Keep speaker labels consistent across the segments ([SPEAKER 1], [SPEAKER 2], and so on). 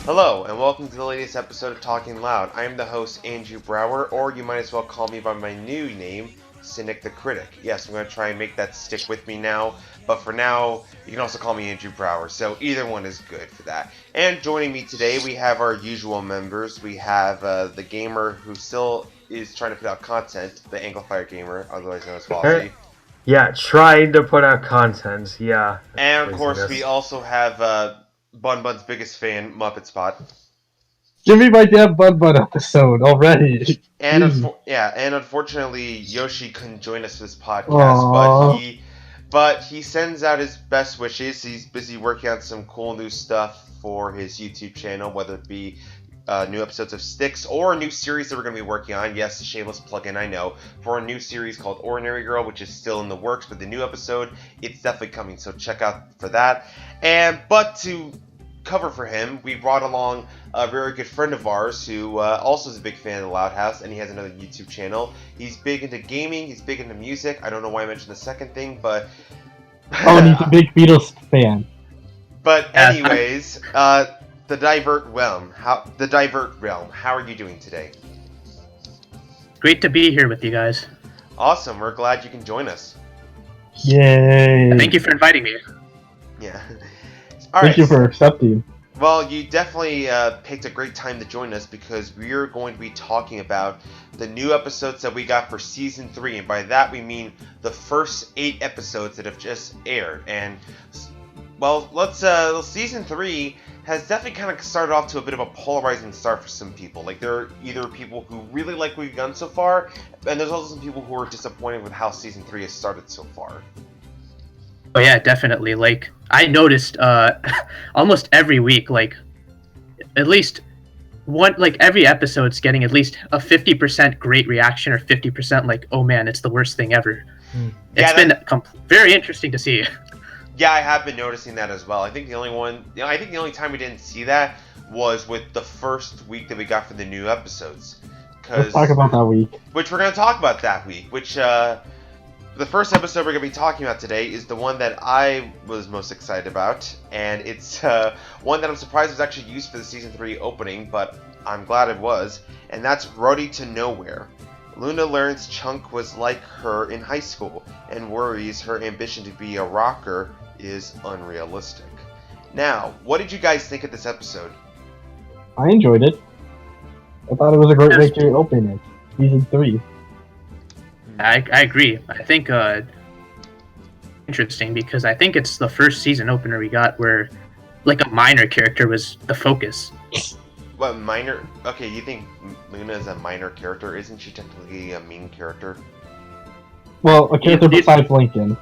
[SPEAKER 1] Hello, and welcome to the latest episode of Talking Loud. I am the host, Andrew Brauer, or you might as well call me by my new name, Cynic the Critic. Yes, I'm going to try and make that stick with me now, but for now, you can also call me Andrew Brauer, so either one is good for that. And joining me today, we have our usual members. We have the gamer who still is trying to put out content, the Anglophile Gamer, otherwise known as Faux.
[SPEAKER 2] Yeah, trying to put out content, yeah.
[SPEAKER 1] And of course, we also have Bun Bun's biggest fan, muppetspot.
[SPEAKER 3] Give me my damn Bun episode already.
[SPEAKER 1] And unfortunately, Yoshi couldn't join us for this podcast, but he sends out his best wishes. He's busy working on some cool new stuff for his YouTube channel, whether it be new episodes of Styx or a new series that we're going to be working on. Yes, a shameless plug-in, I know, for a new series called Ordinary Girl, which is still in the works, but the new episode, it's definitely coming, so check out for that. But to cover for him, we brought along a very good friend of ours who also is a big fan of the Loud House, and he has another YouTube channel. He's big into gaming, he's big into music. I don't know why I mentioned the second thing, but...
[SPEAKER 3] Oh, and he's a big Beatles fan.
[SPEAKER 1] But anyways, TheDivertRealm. How are you doing today?
[SPEAKER 4] Great to be here with you guys.
[SPEAKER 1] Awesome. We're glad you can join us.
[SPEAKER 3] Yay!
[SPEAKER 4] Thank you for inviting me.
[SPEAKER 1] Yeah.
[SPEAKER 3] Thank you for accepting.
[SPEAKER 1] Well, you definitely picked a great time to join us because we're going to be talking about the new episodes that we got for Season 3. And by that we mean the first 8 episodes that have just aired. And, well, Season 3 has definitely kind of started off to a bit of a polarizing start for some people. Like, there are either people who really like what we've done so far, and there's also some people who are disappointed with how Season 3 has started so far.
[SPEAKER 4] Oh yeah, definitely. Like, I noticed almost every week, like, at least one, like, every episode's getting at least a 50% great reaction or 50% like, oh man, it's the worst thing ever. It's been very interesting to see.
[SPEAKER 1] Yeah, I have been noticing that as well. I think the only time we didn't see that was with the first week that we got for the new episodes.
[SPEAKER 3] Let's talk about that week.
[SPEAKER 1] Which we're going to talk about that week. Which, the first episode we're going to be talking about today is the one that I was most excited about. And it's one that I'm surprised was actually used for the Season 3 opening, but I'm glad it was. And that's Roadie to Nowhere. Luna learns Chunk was like her in high school and worries her ambition to be a rocker is unrealistic. Now, what did you guys think of this episode?
[SPEAKER 3] I enjoyed it. I thought it was a great way to open it. Season 3.
[SPEAKER 4] I agree. I think interesting because I think it's the first season opener we got where like a minor character was the focus.
[SPEAKER 1] What, minor? Okay, you think Luna is a minor character? Isn't she technically a main character?
[SPEAKER 3] Well, a character besides Lincoln.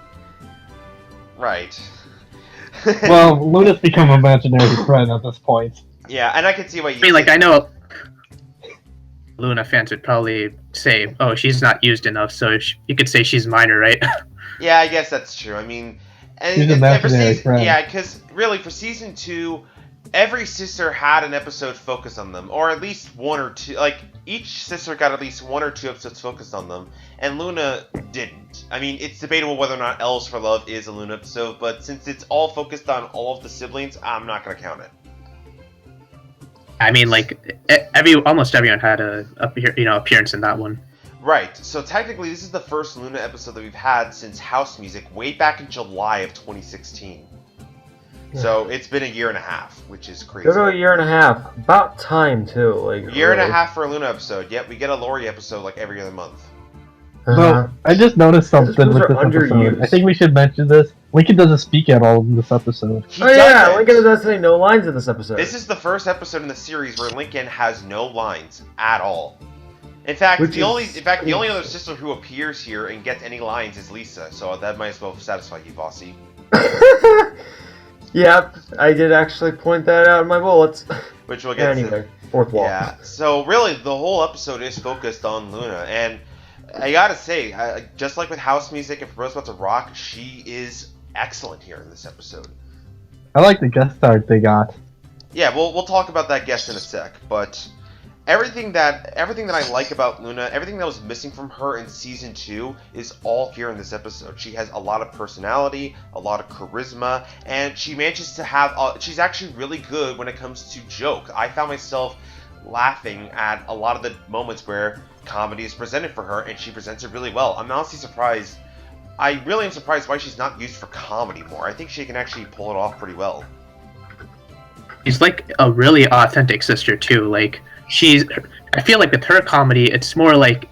[SPEAKER 1] Right.
[SPEAKER 3] Well, Luna's become an imaginary friend at this point.
[SPEAKER 1] Yeah, and I can see why you...
[SPEAKER 4] I mean, like, I know Luna fans would probably say, oh, she's not used enough, so you could say she's minor, right?
[SPEAKER 1] Yeah, I guess that's true. I mean...
[SPEAKER 3] She's an imaginary friend.
[SPEAKER 1] Yeah, because really, for Season 2... every sister had an episode focused on them, or at least one or two. Like, each sister got at least 1 or 2 episodes focused on them, and Luna didn't. I mean, it's debatable whether or not L's for Love is a Luna episode, but since it's all focused on all of the siblings, I'm not going to count it.
[SPEAKER 4] I mean, like, almost everyone had a appearance in that one.
[SPEAKER 1] Right, so technically this is the first Luna episode that we've had since House Music way back in July of 2016. So it's been a year and a half, which is crazy.
[SPEAKER 2] Go to a year and a half. About time, too. Like
[SPEAKER 1] a year and a half for a Luna episode. Yep, we get a Lori episode like every other month.
[SPEAKER 3] Well, I just noticed something with this episode. I think we should mention this. Lincoln doesn't speak at all in this episode.
[SPEAKER 2] Lincoln doesn't say no lines in this episode.
[SPEAKER 1] This is the first episode in the series where Lincoln has no lines at all. In fact, the only other sister who appears here and gets any lines is Lisa, so that might as well satisfy you, Bossy.
[SPEAKER 2] Yep, I did actually point that out in my bullets.
[SPEAKER 1] Which we'll get
[SPEAKER 2] anyway, fourth wall.
[SPEAKER 1] Yeah, so really, the whole episode is focused on Luna, and I gotta say, just like with house music and Rose About to Rock, she is excellent here in this episode.
[SPEAKER 3] I like the guest stars they got.
[SPEAKER 1] Yeah, we'll talk about that guest in a sec, but everything that I like about Luna, everything that was missing from her in season 2 is all here in this episode. She has a lot of personality, a lot of charisma, and she manages to have. She's actually really good when it comes to joke. I found myself laughing at a lot of the moments where comedy is presented for her, and she presents it really well. I'm honestly surprised. I really am surprised why she's not used for comedy more. I think she can actually pull it off pretty well.
[SPEAKER 4] She's like a really authentic sister too. Like I feel like with her comedy, it's more like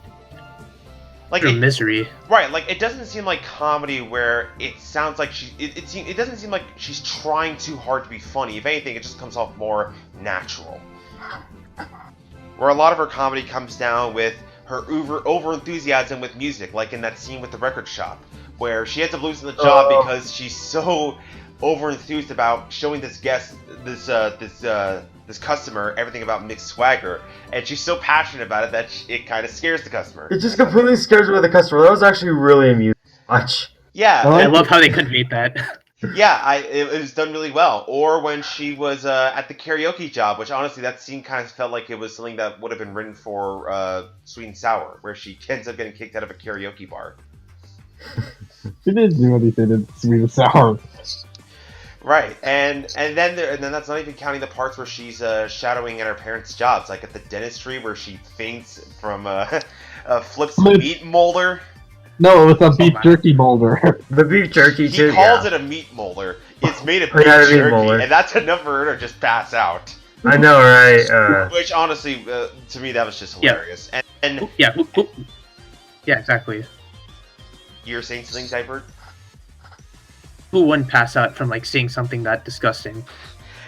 [SPEAKER 4] misery.
[SPEAKER 1] Right, like it doesn't seem like comedy where it sounds like it doesn't seem like she's trying too hard to be funny. If anything, it just comes off more natural. Where a lot of her comedy comes down with her over enthusiasm with music, like in that scene with the record shop, where she ends up losing the job because she's so over enthused about showing this customer everything about mixed swagger, and she's so passionate about it that it kind of scares the customer.
[SPEAKER 2] It just completely scares away the customer. That was actually really amusing. Much.
[SPEAKER 1] Yeah,
[SPEAKER 4] I love how they conveyed that.
[SPEAKER 1] Yeah, it was done really well. Or when she was at the karaoke job, which honestly, that scene kind of felt like it was something that would have been written for Sweet and Sour, where she ends up getting kicked out of a karaoke bar.
[SPEAKER 3] She didn't do anything in Sweet and Sour.
[SPEAKER 1] Right, and then that's not even counting the parts where she's shadowing at her parents' jobs, like at the dentistry where she faints from flips meat molder.
[SPEAKER 3] No, it was a beef jerky molder.
[SPEAKER 2] The beef jerky too.
[SPEAKER 1] He calls it a meat molder. It's made of beef jerky, and that's enough for her to just pass out.
[SPEAKER 2] I know, right?
[SPEAKER 1] Which honestly, to me, that was just hilarious.
[SPEAKER 4] Yeah.
[SPEAKER 1] And
[SPEAKER 4] yeah, exactly.
[SPEAKER 1] You're saying something, Divert?
[SPEAKER 4] Who wouldn't pass out from like seeing something that disgusting?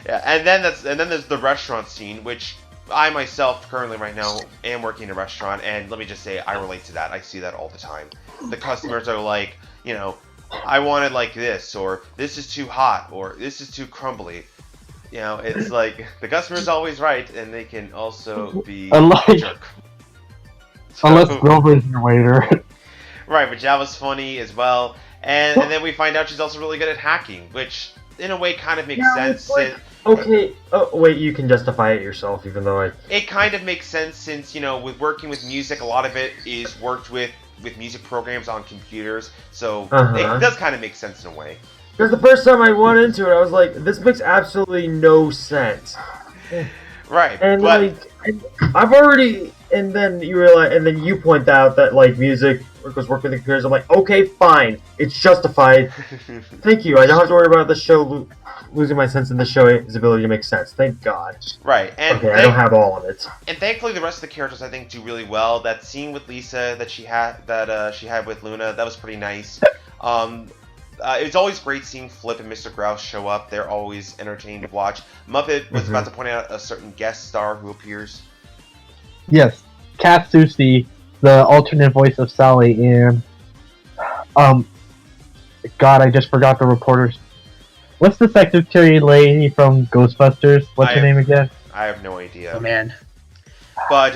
[SPEAKER 1] Yeah, and then there's the restaurant scene, which I myself currently right now am working in a restaurant, and let me just say I relate to that. I see that all the time. The customers are like, I want it like this, or this is too hot, or this is too crumbly. It's like the customer's always right, and they can also be a jerk.
[SPEAKER 3] Unless Grover's your waiter.
[SPEAKER 1] Right, but Java's funny as well. And then we find out she's also really good at hacking, which in a way kind of makes sense.
[SPEAKER 2] Okay. Oh, wait, you can justify it yourself, even though
[SPEAKER 1] It kind of makes sense since, with working with music, a lot of it is worked with music programs on computers, so it does kind of make sense in a way.
[SPEAKER 2] Because the first time I went into it, I was like, this makes absolutely no sense.
[SPEAKER 1] Right,
[SPEAKER 2] and I've already, and then you realize, and then you point out that music was working with the computers. I'm like, okay, fine, it's justified. Thank you. I don't have to worry about the show losing my sense in the show's ability to make sense. Thank God.
[SPEAKER 1] Right, and
[SPEAKER 2] I don't have all of it.
[SPEAKER 1] And thankfully, the rest of the characters I think do really well. That scene with Lisa that she had with Luna, that was pretty nice. It's always great seeing Flip and Mr. Grouse show up. They're always entertaining to watch. Muppet was about to point out a certain guest star who appears.
[SPEAKER 3] Yes, Kat Susie, the alternate voice of Sally, and God, I just forgot the reporters. What's the secretary lady from Ghostbusters? What's her name again?
[SPEAKER 1] I have no idea.
[SPEAKER 4] Oh man.
[SPEAKER 1] But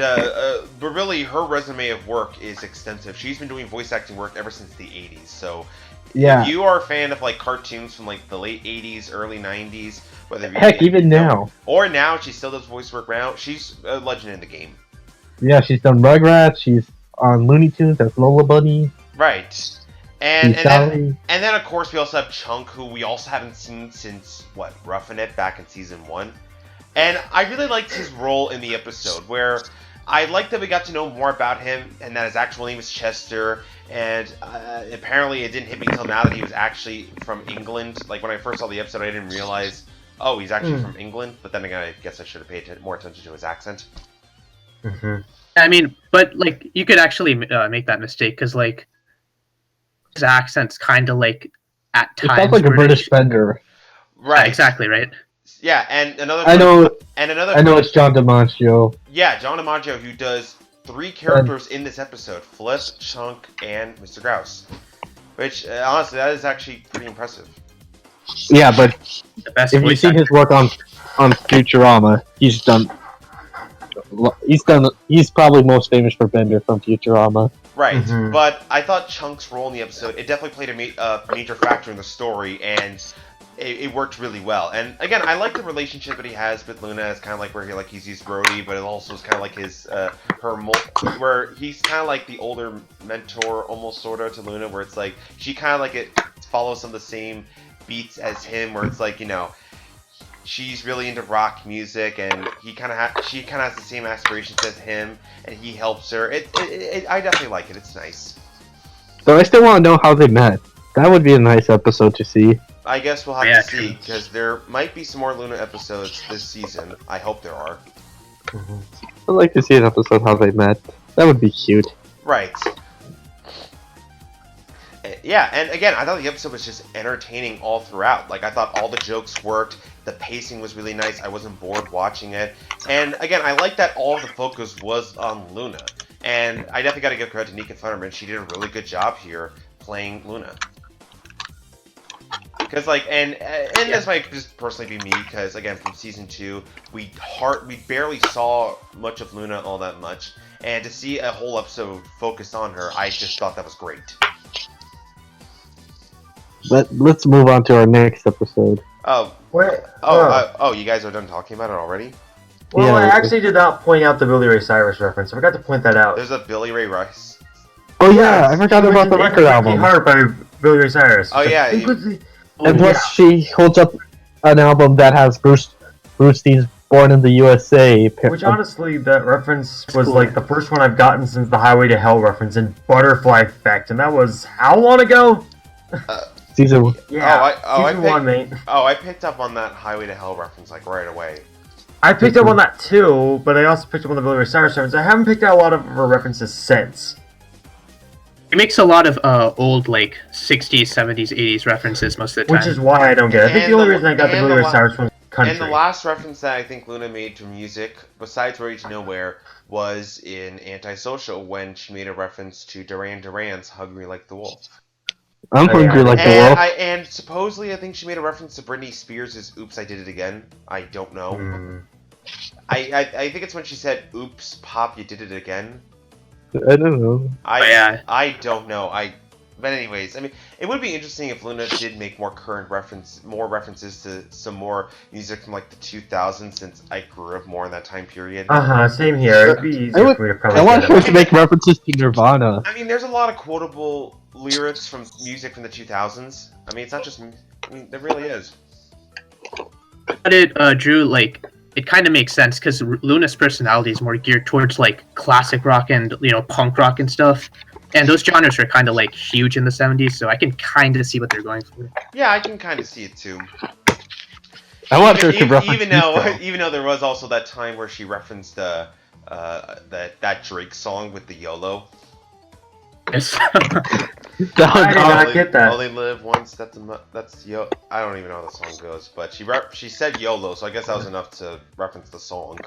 [SPEAKER 1] really, her resume of work is extensive. She's been doing voice acting work ever since the 80s. So, if you are a fan of cartoons from the late 80s, early 90s,
[SPEAKER 3] even now,
[SPEAKER 1] or now, she still does voice work now. She's a legend in the game.
[SPEAKER 3] Yeah, she's done Rugrats. She's on Looney Tunes as Lola Bunny.
[SPEAKER 1] Right. And then of course we also have Chunk, who we also haven't seen since Roughing It back in season 1. And I really liked his role in the episode, where I liked that we got to know more about him, and that his actual name is Chester. And apparently it didn't hit me until now that he was actually from England. When I first saw the episode, I didn't realize, oh, he's actually from England. But then again, I guess I should have paid more attention to his accent.
[SPEAKER 4] I mean, but you could actually make that mistake because his accent's kind of at times.
[SPEAKER 3] It sounds like a British Bender.
[SPEAKER 1] Right.
[SPEAKER 4] Exactly right.
[SPEAKER 1] Yeah, and another.
[SPEAKER 3] I know it's John DiMaggio.
[SPEAKER 1] Yeah, John DiMaggio, who does 3 characters in this episode: Flip, Chunk, and Mr. Grouse. Which honestly, that is actually pretty impressive.
[SPEAKER 3] Yeah, but if you've seen his work on Futurama, he's probably most famous for Bender from Futurama.
[SPEAKER 1] Right,
[SPEAKER 2] Mhm.
[SPEAKER 1] but I thought Chunk's role in the episode, it definitely played a major factor in the story, and it worked really well. And again, I like the relationship that he has with Luna. It's kind of like where he's his roadie, but it also is kind of like his where he's kind of like the older mentor, almost sort of to Luna, where it's like she kind of like it follows some of the same beats as him, where it's like she's really into rock music, and she kind of has the same aspirations as him, and he helps her. I definitely like it. It's nice.
[SPEAKER 3] So I still want to know how they met. That would be a nice episode to see.
[SPEAKER 1] I guess we'll have
[SPEAKER 4] Yeah,
[SPEAKER 1] to see, because there might be some more Luna episodes this season. I hope there are.
[SPEAKER 3] I'd like to see an episode how they met. That would be cute.
[SPEAKER 1] Right. Yeah, and again, I thought the episode was just entertaining all throughout. Like, I thought all the jokes worked, the pacing was really nice, I wasn't bored watching it. And again, I like that all of the focus was on Luna. And I definitely gotta give credit to Nika Thunderman, she did a really good job here playing Luna. Because, like, and this might just personally be me, because, again, from Season 2, we barely saw much of Luna all that much. And to see a whole episode focused on her, I just thought that was great.
[SPEAKER 3] Let's move on to our next episode.
[SPEAKER 1] Oh.
[SPEAKER 2] Wait,
[SPEAKER 1] You guys are done talking about it already?
[SPEAKER 2] well,
[SPEAKER 3] Yeah,
[SPEAKER 2] I actually did not point out the Billy Ray Cyrus reference. I forgot to point that out.
[SPEAKER 1] There's a Billy Ray Rice.
[SPEAKER 3] Oh yeah, I forgot about the record album.
[SPEAKER 2] Heart by Billy Ray Cyrus.
[SPEAKER 1] Oh, yeah,
[SPEAKER 3] And plus, she holds up an album that has Bruce Steen's "Born in the USA."
[SPEAKER 2] Which honestly, that reference was
[SPEAKER 3] cool.
[SPEAKER 2] like the first one I've gotten since the Highway to Hell reference in Butterfly Effect, and that was how long ago?
[SPEAKER 3] Season.
[SPEAKER 2] Yeah,
[SPEAKER 1] I
[SPEAKER 2] season 1, mate.
[SPEAKER 1] Oh, I picked up on that Highway to Hell reference like right away.
[SPEAKER 2] I picked up on that too, but I also picked up on the Billy Ray Cyrus reference. I haven't picked out a lot of her references since.
[SPEAKER 4] He makes a lot of old, like, 60s, 70s, 80s references most of the time.
[SPEAKER 2] Which is why I don't get it. I think the only reason I got the Billy Ray Cyrus one was country.
[SPEAKER 1] And the last reference that I think Luna made to music, besides Ready to Nowhere, was in Antisocial when she made a reference to Duran Duran's Hungry Like the Wolf.
[SPEAKER 3] I'm hungry like the wolf.
[SPEAKER 1] And supposedly I think she made a reference to Britney Spears' Oops, I Did It Again. I don't know. I think it's when she said, Oops, Pop, you did it again.
[SPEAKER 3] I don't know.
[SPEAKER 1] I don't know. But anyways, I mean, it would be interesting if Luna did make more references to some more music from like the 2000s, since I grew up more in that time period.
[SPEAKER 2] Same here. It'd be easier for me to probably.
[SPEAKER 3] I want her to make references to Nirvana.
[SPEAKER 1] I mean, there's a lot of quotable lyrics from music from the 2000s. I mean, it's not just. I mean, there really is.
[SPEAKER 4] But it, Drew, like, it kind of makes sense because Luna's personality is more geared towards like classic rock and punk rock and stuff, and those genres are kind of like huge in the 70s. So I can kind of see what they're going for.
[SPEAKER 1] Yeah, I can kind of see it too.
[SPEAKER 3] I want her to reference
[SPEAKER 1] even though there was also that time where she referenced that Drake song with the YOLO.
[SPEAKER 4] Yes.
[SPEAKER 2] I did not get that.
[SPEAKER 1] Only live once. That's yo. I don't even know how the song goes, but she said YOLO, so I guess that was enough to reference the song.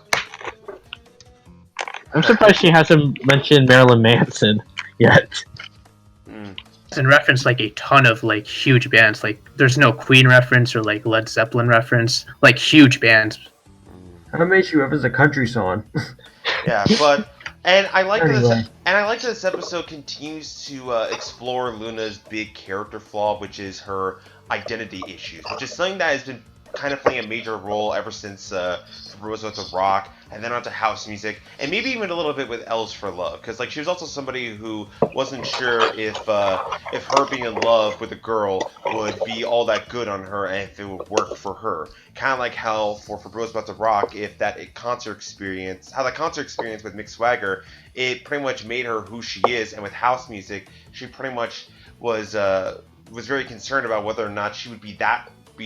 [SPEAKER 3] I'm surprised she hasn't mentioned Marilyn Manson yet.
[SPEAKER 4] And reference like a ton of like huge bands. Like there's no Queen reference or like Led Zeppelin reference. Like huge bands.
[SPEAKER 2] How made you reference a country song?
[SPEAKER 1] Yeah, but. And I like
[SPEAKER 2] Anyway.
[SPEAKER 1] that this episode continues to explore Luna's big character flaw, which is her identity issues, which is something that has been kind of playing a major role ever since Rose with the Rock, and then onto house music, and maybe even a little bit with L's for Love, because like she was also somebody who wasn't sure if her being in love with a girl would be all that good on her and if it would work for her. Kind of like how for Rose About to Rock, if that concert experience with Mick Swagger, it pretty much made her who she is, and with house music, she pretty much was very concerned about whether or not she would be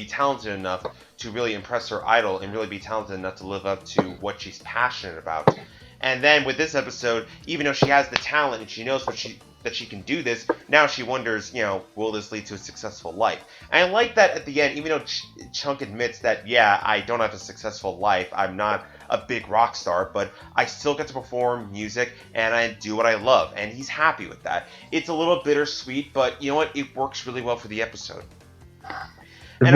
[SPEAKER 1] talented enough to really impress her idol and really be talented enough to live up to what she's passionate about. And then with this episode, even though she has the talent and she knows that she can do this, now she wonders, will this lead to a successful life? And I like that at the end, even though Chunk admits that, yeah, I don't have a successful life, I'm not a big rock star, but I still get to perform music and I do what I love, and he's happy with that. It's a little bittersweet, but you know what? It works really well for the episode. And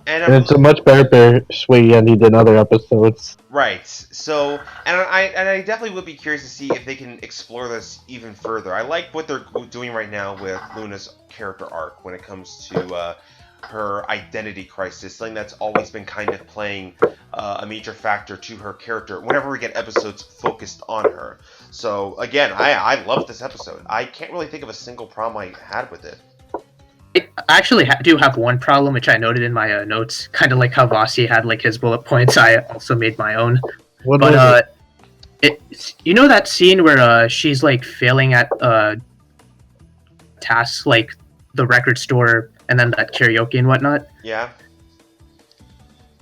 [SPEAKER 3] And it's a much better sway ending than other episodes.
[SPEAKER 1] Right. So, and I definitely would be curious to see if they can explore this even further. I like what they're doing right now with Luna's character arc when it comes to her identity crisis, something that's always been kind of playing a major factor to her character whenever we get episodes focused on her. So, again, I love this episode. I can't really think of a single problem I had with it.
[SPEAKER 4] I actually do have one problem, which I noted in my notes. Kind of like how Vossi had like his bullet points. I also made my own.
[SPEAKER 3] What was
[SPEAKER 4] it? You know that scene where she's like failing at tasks like the record store and then that karaoke and whatnot?
[SPEAKER 1] Yeah.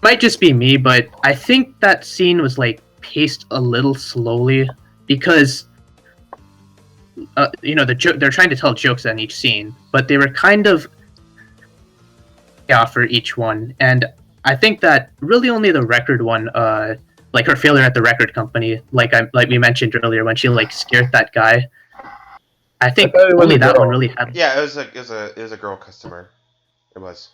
[SPEAKER 4] Might just be me, but I think that scene was like paced a little slowly because they're trying to tell jokes on each scene, but they were kind of for each one, and I think that really only the record one, like her failure at the record company, like we mentioned earlier when she like scared that guy. I think only that one really had.
[SPEAKER 1] Yeah, it was a girl customer. It was.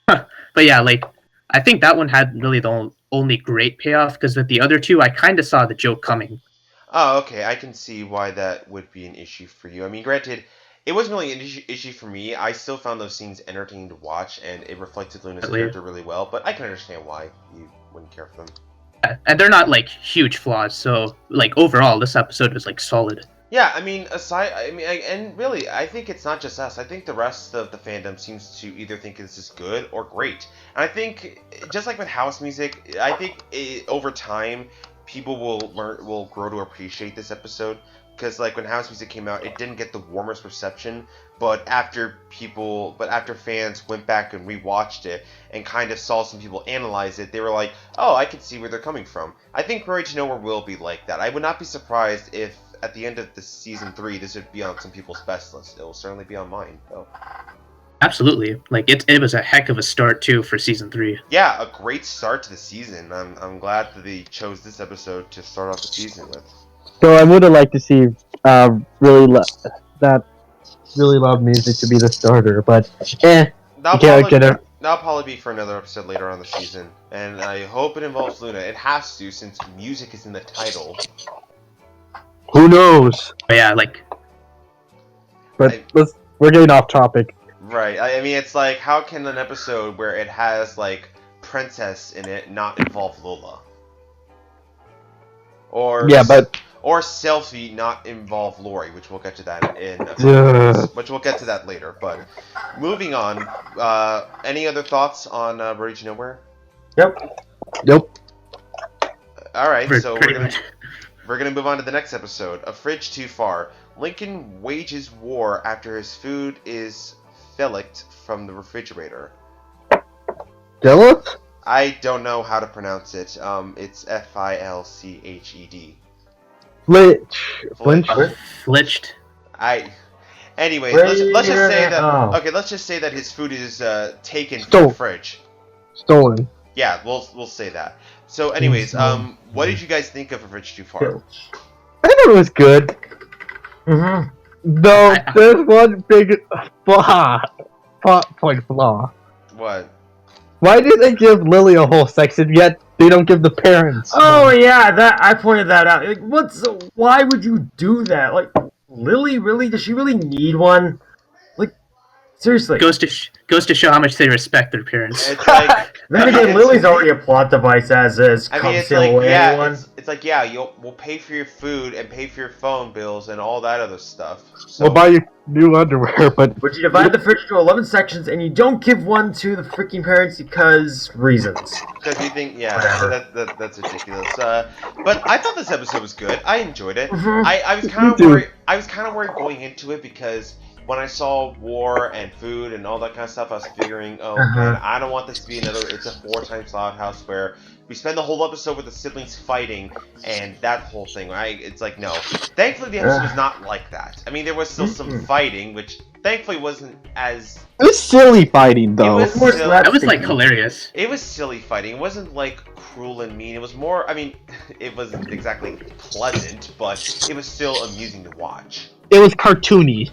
[SPEAKER 4] But yeah, like I think that one had really the only great payoff because with the other two, I kind of saw the joke coming.
[SPEAKER 1] Oh, okay. I can see why that would be an issue for you. I mean, granted, it wasn't really an issue for me. I still found those scenes entertaining to watch, and it reflected Luna's character really well. But I can understand why you wouldn't care for them.
[SPEAKER 4] And they're not like huge flaws, so like overall, this episode was like solid.
[SPEAKER 1] Yeah, I mean, and really, I think it's not just us. I think the rest of the fandom seems to either think this is good or great. And I think, just like with house music, I think over time, people will grow to appreciate this episode. Because like when house music came out, it didn't get the warmest reception. But after fans went back and rewatched it and kind of saw some people analyze it, they were like, "Oh, I can see where they're coming from." I think Ready to Know Where will be like that. I would not be surprised if at the end of the season 3, this would be on some people's best list. It will certainly be on mine, though.
[SPEAKER 4] Absolutely, like it was a heck of a start too for season 3.
[SPEAKER 1] Yeah, a great start to the season. I'm glad that they chose this episode to start off the season with.
[SPEAKER 3] So I would have liked to see really love music to be the starter, but
[SPEAKER 1] That'll probably be for another episode later on the season, and I hope it involves Luna. It has to, since music is in the title.
[SPEAKER 3] Who knows?
[SPEAKER 4] But yeah, like.
[SPEAKER 3] But we're getting off topic.
[SPEAKER 1] Right. I mean, it's like, how can an episode where it has like princess in it not involve Lola? Or Selfie not involve Lori, which we'll get to that which we'll get to that later. But moving on, any other thoughts on Ready to Nowhere?
[SPEAKER 2] Yep.
[SPEAKER 1] All right, so we're gonna move on to the next episode. A Fridge Too Far. Lincoln wages war after his food is filched from the refrigerator.
[SPEAKER 3] Philip?
[SPEAKER 1] I don't know how to pronounce it. It's Filched.
[SPEAKER 4] Flitched.
[SPEAKER 1] Anyways, let's just say that. Okay, let's just say that his food is taken from the fridge.
[SPEAKER 3] Stolen.
[SPEAKER 1] Yeah, we'll say that. So, anyways, what did you guys think of A Fridge Too Far?
[SPEAKER 3] I thought it was good.
[SPEAKER 2] Mm-hmm.
[SPEAKER 3] Though there's one big flaw.
[SPEAKER 1] What?
[SPEAKER 3] Why did they give Lily a whole section yet they don't give the parents?
[SPEAKER 2] Oh yeah, I pointed that out. Like, why would you do that? Like, Lily, really? Does she really need one? Like, seriously.
[SPEAKER 4] Goes to show how much they respect their parents.
[SPEAKER 1] It's like,
[SPEAKER 2] then again, Lily's already a plot device as is.
[SPEAKER 1] I mean, it's like, it's like, yeah, we'll pay for your food and pay for your phone bills and all that other stuff. So.
[SPEAKER 3] We'll buy you new underwear, but
[SPEAKER 2] you divide the fridge to 11 sections and you don't give one to the freaking parents because reasons.
[SPEAKER 1] Because you think, yeah, that's ridiculous. But I thought this episode was good. I enjoyed it.
[SPEAKER 2] Mm-hmm.
[SPEAKER 1] I was kind of worried. I was kind of worried going into it because when I saw war and food and all that kind of stuff, I was figuring, oh man, I don't want this to be another. It's a 4-time slaughterhouse where we spend the whole episode with the siblings fighting and that whole thing. It's like, no. Thankfully, the episode was not like that. I mean, there was still some fighting, which thankfully wasn't as.
[SPEAKER 3] It was silly fighting, though.
[SPEAKER 4] That was like hilarious.
[SPEAKER 1] It was silly fighting. It wasn't like cruel and mean. It was more. I mean, it wasn't exactly pleasant, but it was still amusing to watch.
[SPEAKER 3] It was cartoony.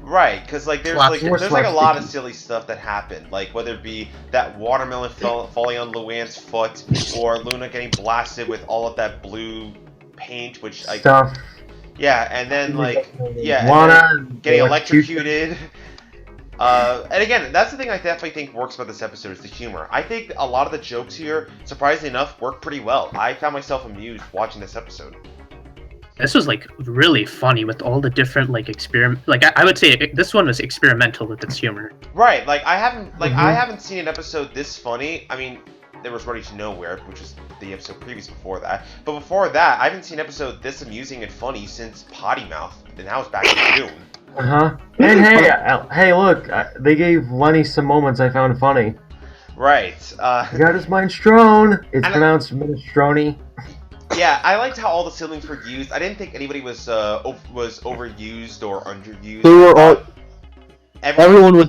[SPEAKER 1] Right, because like there's like a lot of silly stuff that happened, like whether it be that watermelon falling on Luann's foot, or Luna getting blasted with all of that blue paint, which
[SPEAKER 2] stuff.
[SPEAKER 1] Yeah, and then like getting electrocuted. And again, that's the thing I definitely think works about this episode is the humor. I think a lot of the jokes here, surprisingly enough, work pretty well. I found myself amused watching this episode.
[SPEAKER 4] This was like really funny with all the different like experiment. Like I would say this one was experimental with its humor.
[SPEAKER 1] Right, like I haven't seen an episode this funny. I mean, there was Ready to Nowhere, which was the episode previous before that. But before that, I haven't seen an episode this amusing and funny since Potty Mouth, and that was back in June.
[SPEAKER 2] And hey, look, they gave Lenny some moments I found funny.
[SPEAKER 1] Right.
[SPEAKER 2] He got his minestrone. It's pronounced minestrone.
[SPEAKER 1] Yeah, I liked how all the siblings were used. I didn't think anybody was overused or underused.
[SPEAKER 3] They were all. Everyone was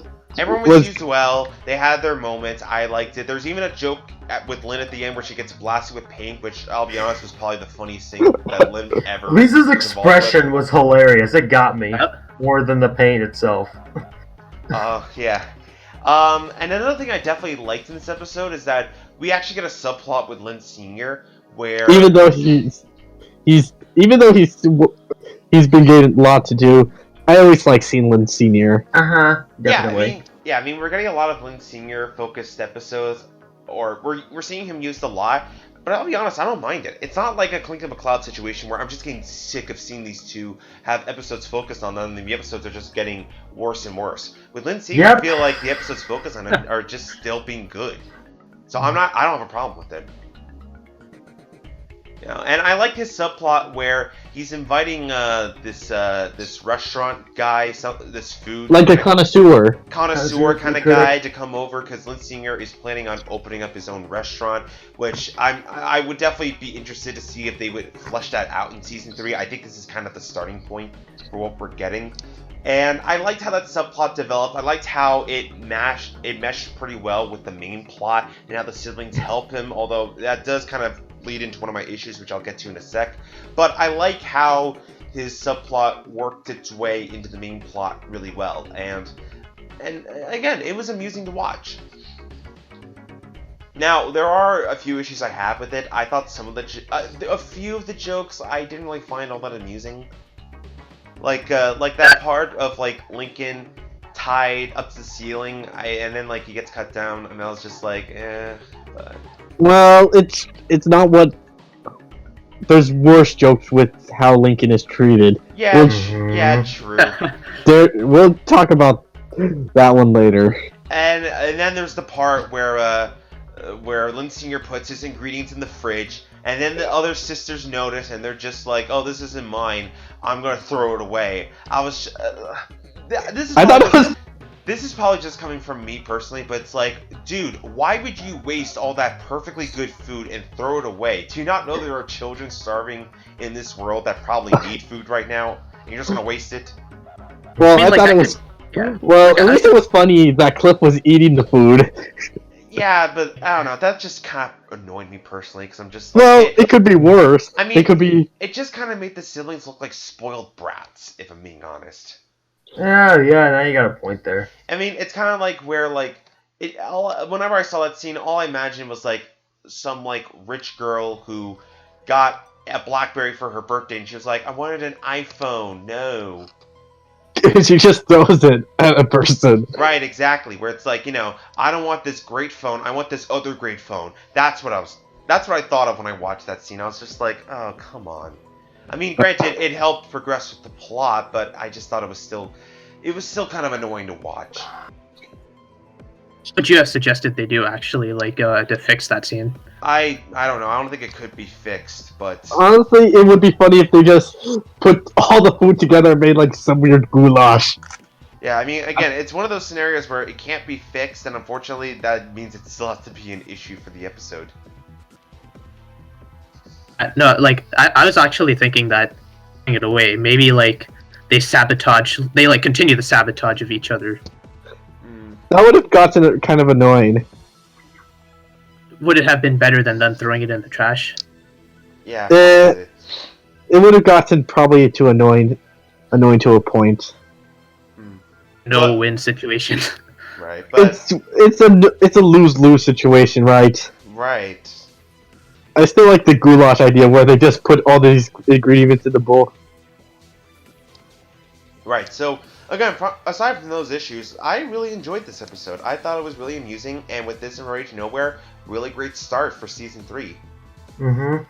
[SPEAKER 1] used well. They had their moments. I liked it. There's even a joke with Lynn at the end where she gets blasted with paint, which I'll be honest was probably the funniest thing that Lynn ever.
[SPEAKER 2] Lisa's expression was hilarious. It got me more than the paint itself.
[SPEAKER 1] Yeah. And another thing I definitely liked in this episode is that we actually get a subplot with Lynn Sr. where
[SPEAKER 3] even though he's been getting a lot to do, I always like seeing Lynn Sr.
[SPEAKER 2] Definitely.
[SPEAKER 1] I mean, we're getting a lot of Lynn Sr. focused episodes, or we're seeing him used a lot. But I'll be honest, I don't mind it. It's not like a Clink of a Cloud situation where I'm just getting sick of seeing these two have episodes focused on them, and the episodes are just getting worse and worse. With Lynn Sr., I feel like the episodes focused on it are just still being good. So I don't have a problem with it. You know, and I like his subplot where he's inviting this restaurant guy, this food
[SPEAKER 3] like a connoisseur
[SPEAKER 1] kind of guy to come over because Lynn Sr. is planning on opening up his own restaurant, which I would definitely be interested to see if they would flesh that out in season 3. I think this is kind of the starting point for what we're getting. And I liked how that subplot developed. I liked how it meshed pretty well with the main plot and how the siblings help him, although that does kind of lead into one of my issues, which I'll get to in a sec. But I like how his subplot worked its way into the main plot really well. And again, it was amusing to watch. Now, there are a few issues I have with it. I thought some of a few of the jokes I didn't really find all that amusing. Like that part of like Lincoln tied up to the ceiling, and then like he gets cut down, and I was just like, but...
[SPEAKER 3] Well, it's not what. There's worse jokes with how Lincoln is treated.
[SPEAKER 1] Yeah, yeah, true.
[SPEAKER 3] We'll talk about that one later.
[SPEAKER 1] And then there's the part where Lynn Sr. puts his ingredients in the fridge, and then the other sisters notice, and they're just like, "Oh, this isn't mine. I'm gonna throw it away." I was. This is probably just coming from me personally, but it's like, dude, why would you waste all that perfectly good food and throw it away? Do you not know there are children starving in this world that probably need food right now, and you're just gonna waste it?
[SPEAKER 3] Well, I thought it was. Well, at least it was funny that Cliff was eating the food.
[SPEAKER 1] Yeah, but I don't know. That just kind of annoyed me personally, because I'm just like...
[SPEAKER 3] Well, it could be worse. I mean, it could be...
[SPEAKER 1] It just kind of made the siblings look like spoiled brats, if I'm being honest.
[SPEAKER 2] Yeah, now you got a point there.
[SPEAKER 1] I mean, it's kind of like where, like... whenever I saw that scene, all I imagined was, like, some, like, rich girl who got a BlackBerry for her birthday, and she was like, I wanted an iPhone. No.
[SPEAKER 3] She just throws it at a person.
[SPEAKER 1] Right, exactly. Where it's like, I don't want this great phone. I want this other great phone. That's what I thought of when I watched that scene. I was just like, oh, come on. I mean, granted, it helped progress with the plot, but I just thought it was still kind of annoying to watch.
[SPEAKER 4] But you have suggested they do actually to fix that scene.
[SPEAKER 1] I don't know. I don't think it could be fixed, but
[SPEAKER 3] honestly, it would be funny if they just put all the food together and made like some weird goulash.
[SPEAKER 1] Yeah, I mean, again, it's one of those scenarios where it can't be fixed, and unfortunately, that means it still has to be an issue for the episode.
[SPEAKER 4] No, I was actually thinking that taking it away, maybe they continue the sabotage of each other.
[SPEAKER 3] That would have gotten kind of annoying.
[SPEAKER 4] Would it have been better than them throwing it in the trash?
[SPEAKER 1] Yeah.
[SPEAKER 3] It would have gotten probably too annoying to a point.
[SPEAKER 4] no-win situation.
[SPEAKER 1] Right, but
[SPEAKER 3] it's a lose-lose situation, right?
[SPEAKER 1] right.
[SPEAKER 3] I still like the goulash idea where they just put all these ingredients in the bowl.
[SPEAKER 1] Right. So again, aside from those issues, I really enjoyed this episode. I thought it was really amusing, and with this and Rage Nowhere, really great start for season 3.
[SPEAKER 2] Mm-hmm.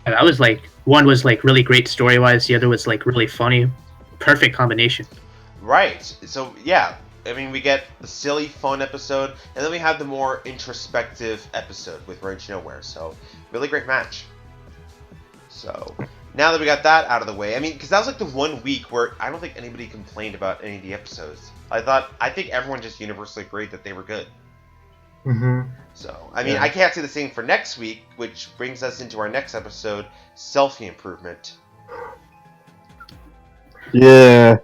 [SPEAKER 4] And that was like, one was like really great story-wise, the other was like really funny. Perfect combination.
[SPEAKER 1] Right. So yeah, I mean, we get the silly, fun episode, and then we have the more introspective episode with Rage Nowhere. So really great match. So now that we got that out of the way, I mean, because that was like the 1 week where I don't think anybody complained about any of the episodes. I think everyone just universally agreed that they were good.
[SPEAKER 2] Mm-hmm.
[SPEAKER 1] So, I mean, I can't say the same for next week, which brings us into our next episode, Selfie Improvement.
[SPEAKER 3] Yeah.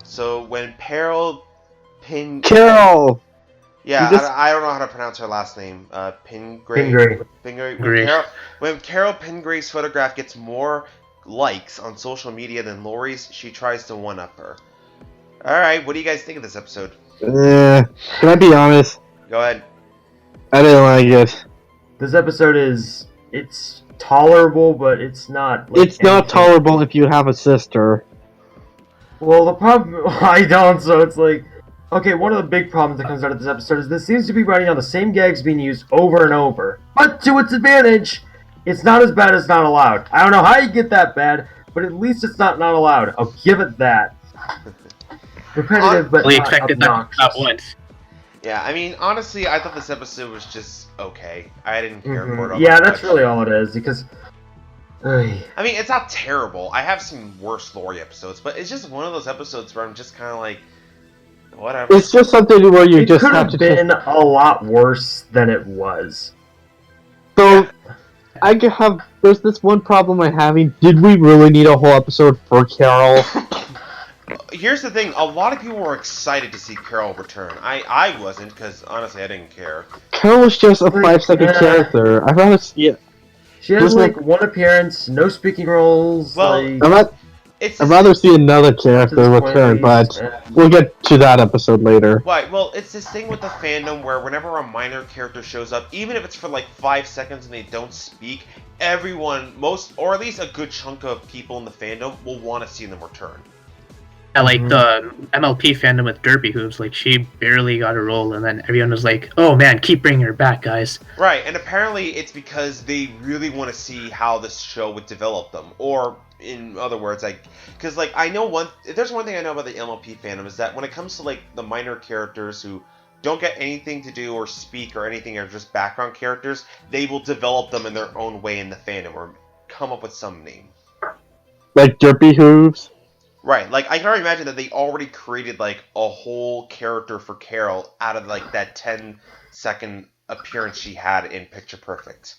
[SPEAKER 1] So when Carol
[SPEAKER 3] Carol!
[SPEAKER 1] Yeah, I don't know how to pronounce her last name. Pingree. When Carol Pingray's photograph gets more likes on social media than Lori's, she tries to one-up her. Alright, what do you guys think of this episode?
[SPEAKER 3] Can I be honest?
[SPEAKER 1] Go ahead.
[SPEAKER 3] I didn't like it.
[SPEAKER 2] This episode it's tolerable, but it's not. Like,
[SPEAKER 3] it's not tolerable if you have a sister.
[SPEAKER 2] Well, the problem I don't, so it's like, okay. One of the big problems that comes out of this episode is this seems to be running on the same gags being used over and over, but to its advantage, it's not as bad as not allowed. I don't know how you get that bad, but at least it's not allowed. I'll give it that. Repetitive, but
[SPEAKER 4] we
[SPEAKER 2] not
[SPEAKER 4] expected
[SPEAKER 2] obnoxious.
[SPEAKER 4] that once.
[SPEAKER 1] Yeah, I mean, honestly, I thought this episode was just okay. I didn't care for it all
[SPEAKER 2] Yeah,
[SPEAKER 1] that
[SPEAKER 2] that's
[SPEAKER 1] much.
[SPEAKER 2] really all it is, because...
[SPEAKER 1] I mean, it's not terrible. I have seen worse Lori episodes, but it's just one of those episodes where I'm just kind of like, whatever.
[SPEAKER 3] It's just something where you just
[SPEAKER 2] could
[SPEAKER 3] have
[SPEAKER 2] have
[SPEAKER 3] to...
[SPEAKER 2] been a lot worse than it was.
[SPEAKER 3] So, there's this one problem I'm having. Did we really need a whole episode for Carol?
[SPEAKER 1] Here's the thing, a lot of people were excited to see Carol return. I wasn't, because honestly I didn't care.
[SPEAKER 3] Carol was just a 5-second character. I'd rather see it.
[SPEAKER 2] She has like one appearance, no speaking roles.
[SPEAKER 1] Well,
[SPEAKER 2] like,
[SPEAKER 3] I'd rather see another character return, but we'll get to that episode later.
[SPEAKER 1] Right, well, it's this thing with the fandom where whenever a minor character shows up, even if it's for like 5 seconds and they don't speak, everyone, or at least a good chunk of people in the fandom will want to see them return.
[SPEAKER 4] Yeah, like the MLP fandom with Derpy Hooves, like she barely got a role, and then everyone was like, "Oh man, keep bringing her back, guys."
[SPEAKER 1] Right, and apparently it's because they really want to see how this show would develop them, or in other words, because I know there's one thing I know about the MLP fandom is that when it comes to like the minor characters who don't get anything to do or speak or anything, or just background characters, they will develop them in their own way in the fandom or come up with some name.
[SPEAKER 3] Like Derpy Hooves.
[SPEAKER 1] Right, like, I can already imagine that they already created, like, a whole character for Carol out of, like, that 10-second appearance she had in Picture Perfect.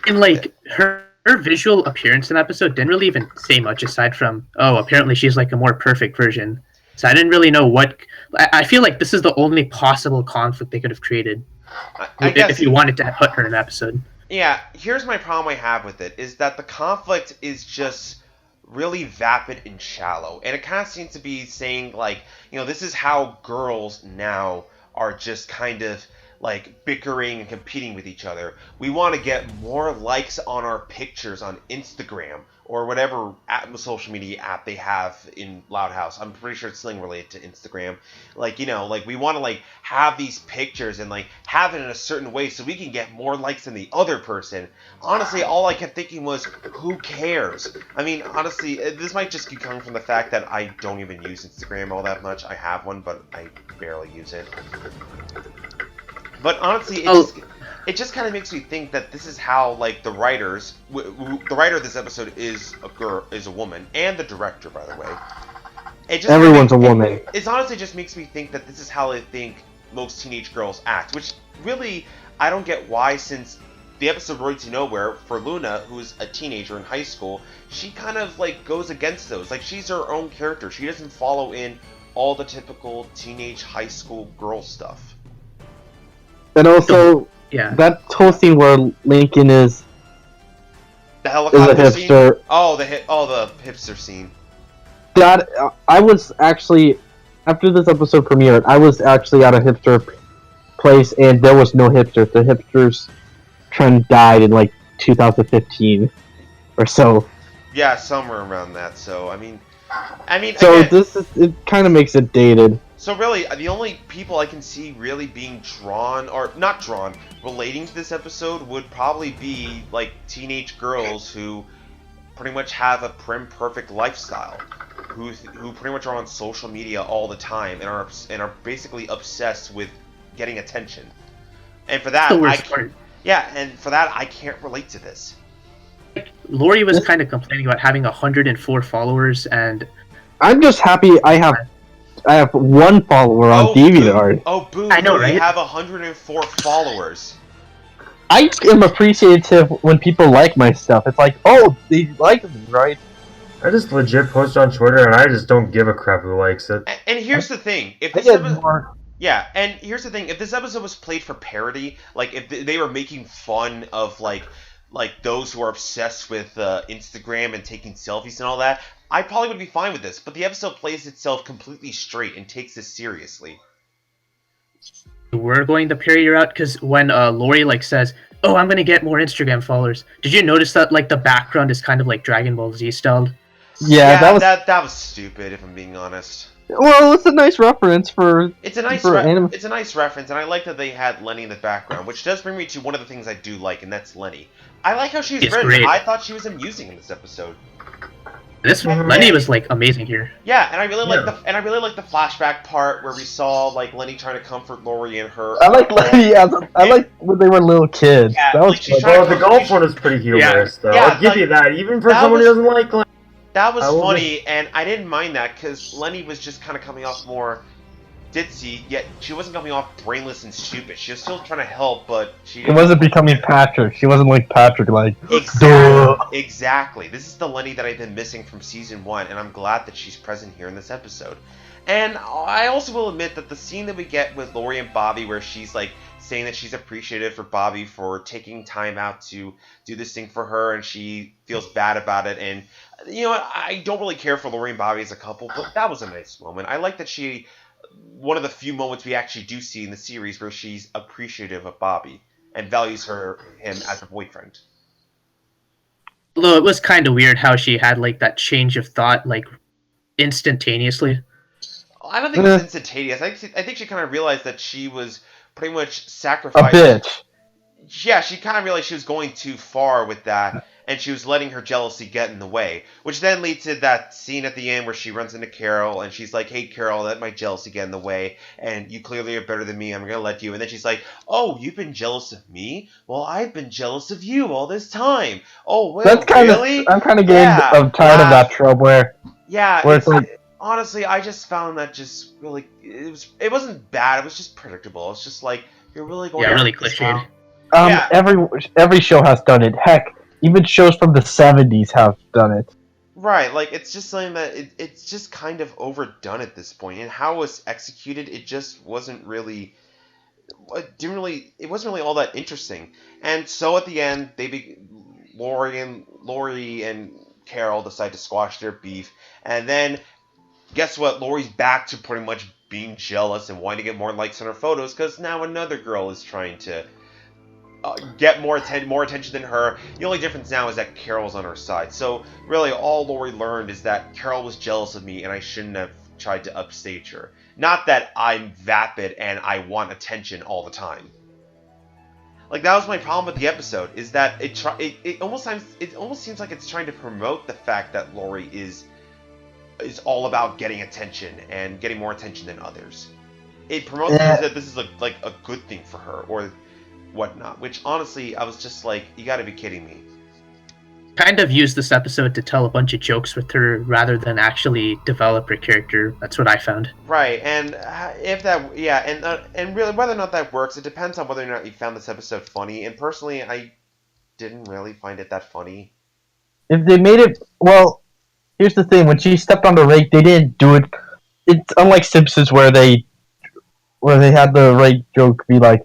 [SPEAKER 4] And, like, her visual appearance in the episode didn't really even say much aside from, oh, apparently she's, like, a more perfect version. So I didn't really know what... I feel like this is the only possible conflict they could have created if you wanted to put her in an episode.
[SPEAKER 1] Yeah, here's my problem I have with it, is that the conflict is just... really vapid and shallow, and it kind of seems to be saying like, this is how girls now are just kind of like bickering and competing with each other. We want to get more likes on our pictures on Instagram or whatever social media app they have in Loud House. I'm pretty sure it's something related to Instagram. Like, we want to like have these pictures and like have it in a certain way so we can get more likes than the other person. Honestly, all I kept thinking was, who cares? I mean, honestly, this might just be coming from the fact that I don't even use Instagram all that much. I have one, but I barely use it. But honestly, it just kind of makes me think that this is how, like, the writers... the writer of this episode is a woman, and the director, by the way.
[SPEAKER 3] Everyone's a woman.
[SPEAKER 1] It honestly just makes me think that this is how they think most teenage girls act, which really, I don't get why, since the episode Road to Nowhere, for Luna, who's a teenager in high school, she kind of, like, goes against those. Like, she's her own character. She doesn't follow in all the typical teenage high school girl stuff.
[SPEAKER 3] And also, that whole scene where Lincoln is
[SPEAKER 1] the helicopter
[SPEAKER 3] a hipster.
[SPEAKER 1] Scene? Oh, the hipster scene.
[SPEAKER 3] that I was actually after this episode premiered, I was actually at a hipster place, and there was no hipsters. The hipsters trend died in like 2015 or so.
[SPEAKER 1] Yeah, somewhere around that. So
[SPEAKER 3] So
[SPEAKER 1] again,
[SPEAKER 3] it kind of makes it dated.
[SPEAKER 1] so really, the only people I can see really being drawn, or not drawn, relating to this episode would probably be like teenage girls who pretty much have a prim perfect lifestyle, who pretty much are on social media all the time and are basically obsessed with getting attention. And for that,
[SPEAKER 4] The worst part.
[SPEAKER 1] yeah, and for that I can't relate to this.
[SPEAKER 4] Lori was kind of complaining about having 104 followers, and
[SPEAKER 3] I'm just happy I have one follower on DeviantArt.
[SPEAKER 1] Oh, boo!
[SPEAKER 4] I know,
[SPEAKER 1] They
[SPEAKER 4] right?
[SPEAKER 1] have 104 followers.
[SPEAKER 3] I am appreciative when people like my stuff. It's like, oh, they like me, right?
[SPEAKER 2] I just legit post on Twitter, and I just don't give a crap who likes it.
[SPEAKER 1] And here's the thing: if
[SPEAKER 3] I
[SPEAKER 1] this
[SPEAKER 3] get
[SPEAKER 1] episode,
[SPEAKER 3] more.
[SPEAKER 1] yeah, and here's the thing: if this episode was played for parody, like if they were making fun of like those who are obsessed with Instagram and taking selfies and all that, I probably would be fine with this. But the episode plays itself completely straight and takes this seriously.
[SPEAKER 4] we're going the parody route, because when Lori like says, "Oh, I'm gonna get more Instagram followers," did you notice that like the background is kind of like Dragon Ball Z styled?
[SPEAKER 3] Yeah,
[SPEAKER 1] that was stupid. If I'm being honest.
[SPEAKER 3] Well, it's a nice reference for.
[SPEAKER 1] It's a nice
[SPEAKER 3] anime.
[SPEAKER 1] it's a nice reference, and I like that they had Lenny in the background, which does bring me to one of the things I do like, and that's Lenny. I like how she's
[SPEAKER 4] It's
[SPEAKER 1] written.
[SPEAKER 4] great.
[SPEAKER 1] I thought she was amusing in this episode.
[SPEAKER 4] This Lenny was like amazing here.
[SPEAKER 1] Yeah, and I really like the flashback part where we saw like Lenny trying to comfort Lori and her.
[SPEAKER 3] I like Lenny I like when they were little kids.
[SPEAKER 1] Yeah,
[SPEAKER 3] that was
[SPEAKER 1] like she's
[SPEAKER 3] fun.
[SPEAKER 1] trying
[SPEAKER 2] Well, the golf one is pretty humorous, though.
[SPEAKER 1] Yeah,
[SPEAKER 2] I'll give
[SPEAKER 1] like,
[SPEAKER 2] you that. Even for
[SPEAKER 1] that
[SPEAKER 2] someone
[SPEAKER 1] was-
[SPEAKER 2] who doesn't like Glenn.
[SPEAKER 1] That was
[SPEAKER 2] I will
[SPEAKER 1] funny, and I didn't mind that because Lenny was just kind of coming off more ditzy, yet she wasn't coming off brainless and stupid. She was still trying to help, but she
[SPEAKER 3] It wasn't becoming Patrick. She wasn't like Patrick, like.
[SPEAKER 1] Exactly. Exactly. This is the Lenny that I've been missing from season 1, and I'm glad that she's present here in this episode. And I also will admit that the scene that we get with Lori and Bobby, where she's like saying that she's appreciative for Bobby for taking time out to do this thing for her, and she feels bad about it. And you know what? I don't really care for Lori and Bobby as a couple, but that was a nice moment. I like that she, one of the few moments we actually do see in the series where she's appreciative of Bobby and values him as a boyfriend.
[SPEAKER 4] Although it was kind of weird how she had like that change of thought like instantaneously.
[SPEAKER 1] I don't think it was instantaneous. I think she kind of realized that she was pretty much
[SPEAKER 3] A
[SPEAKER 1] sacrificed.
[SPEAKER 3] bitch.
[SPEAKER 1] Yeah, she kind of realized she was going too far with that, and she was letting her jealousy get in the way. Which then leads to that scene at the end where she runs into Carol, and she's like, "Hey, Carol, let my jealousy get in the way, and you clearly are better than me. I'm gonna let you." And then she's like, "Oh, you've been jealous of me? Well, I've been jealous of you all this time. Oh, well,
[SPEAKER 3] That's kind
[SPEAKER 1] really?"
[SPEAKER 3] of. I'm kind of getting tired of that trope where
[SPEAKER 1] Yeah,
[SPEAKER 3] it's like.
[SPEAKER 1] honestly, I just found that just really it wasn't bad. It was just predictable. It's just like you're really going.
[SPEAKER 4] Yeah,
[SPEAKER 1] to
[SPEAKER 4] really
[SPEAKER 1] this
[SPEAKER 4] cliched.
[SPEAKER 1] now. Yeah.
[SPEAKER 3] Every show has done it. Heck, even shows from the 70s have done it.
[SPEAKER 1] Right, like it's just something that it's just kind of overdone at this point, and how it was executed, it just wasn't really. It wasn't really all that interesting. And so at the end, Lori and Carol decide to squash their beef, and then guess what? Lori's back to pretty much being jealous and wanting to get more likes on her photos because now another girl is trying to get more attention than her. The only difference now is that Carol's on her side. So really, all Lori learned is that Carol was jealous of me, and I shouldn't have tried to upstage her. Not that I'm vapid and I want attention all the time. Like that was my problem with the episode, is that it almost seems like it's trying to promote the fact that Lori is all about getting attention and getting more attention than others. It promotes that this is like a good thing for her or whatnot, which honestly I was just like, you gotta be kidding me.
[SPEAKER 4] Kind of used this episode to tell a bunch of jokes with her rather than actually develop her character. That's what I found.
[SPEAKER 1] Right, and if that, yeah, and really whether or not that works, it depends on whether or not you found this episode funny. And personally, I didn't really find it that funny.
[SPEAKER 3] If they made it, well, here's the thing: when she stepped on the rake, they didn't do it. It's unlike Simpsons where they had the rake joke be like,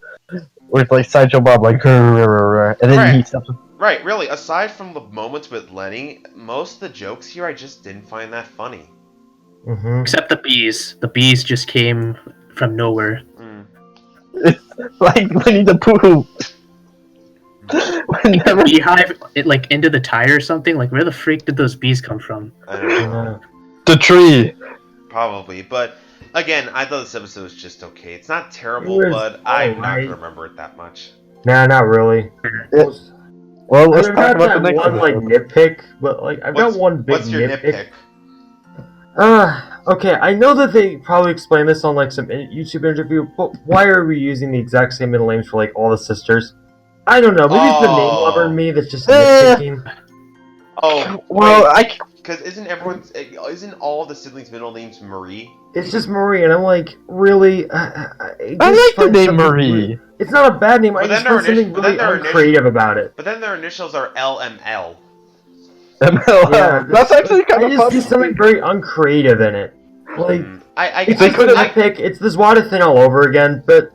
[SPEAKER 3] where it's like Sideshow Bob like, and then he steps.
[SPEAKER 1] Right, really. Aside from the moments with Lenny, most of the jokes here I just didn't find that funny.
[SPEAKER 2] Mm-hmm.
[SPEAKER 4] Except the bees. The bees just came from nowhere.
[SPEAKER 1] Mm.
[SPEAKER 3] It's like Winnie the Pooh.
[SPEAKER 4] Like the beehive, it like into the tire or something. Like where the freak did those bees come from?
[SPEAKER 1] I don't know.
[SPEAKER 3] The tree.
[SPEAKER 1] Probably, but again, I thought this episode was just okay. It's not terrible,
[SPEAKER 2] It was
[SPEAKER 1] but I'm not
[SPEAKER 2] alright.
[SPEAKER 1] gonna remember it that much.
[SPEAKER 2] Nah, not really.
[SPEAKER 3] Yeah. Well, let's
[SPEAKER 2] I've
[SPEAKER 3] talk
[SPEAKER 2] got
[SPEAKER 3] about the
[SPEAKER 2] that
[SPEAKER 3] next
[SPEAKER 2] one like
[SPEAKER 3] episode.
[SPEAKER 2] nitpick, but like I've got one big
[SPEAKER 1] What's your nitpick?
[SPEAKER 2] Okay, I know that they probably explained this on like some YouTube interview, but why are we using the exact same middle names for like all the sisters? I don't know. Maybe it's the name lover in me that's just nitpicking.
[SPEAKER 1] Oh,
[SPEAKER 3] Well,
[SPEAKER 1] because isn't all the siblings' middle names Marie?
[SPEAKER 2] It's just Marie, and I'm like, really?
[SPEAKER 3] I like the name Marie.
[SPEAKER 2] It's not a bad name. I
[SPEAKER 1] But
[SPEAKER 2] just
[SPEAKER 1] then their
[SPEAKER 2] find something
[SPEAKER 1] initi- but
[SPEAKER 2] really
[SPEAKER 1] then their
[SPEAKER 2] uncreative about it.
[SPEAKER 1] But then their initials are LML.
[SPEAKER 3] MLL. That's actually kind
[SPEAKER 2] I
[SPEAKER 3] of
[SPEAKER 2] just see
[SPEAKER 3] funny.
[SPEAKER 2] something very uncreative in it. Like, it's
[SPEAKER 3] They
[SPEAKER 2] just a
[SPEAKER 3] could've-
[SPEAKER 2] nitpick. It's this water thing all over again, but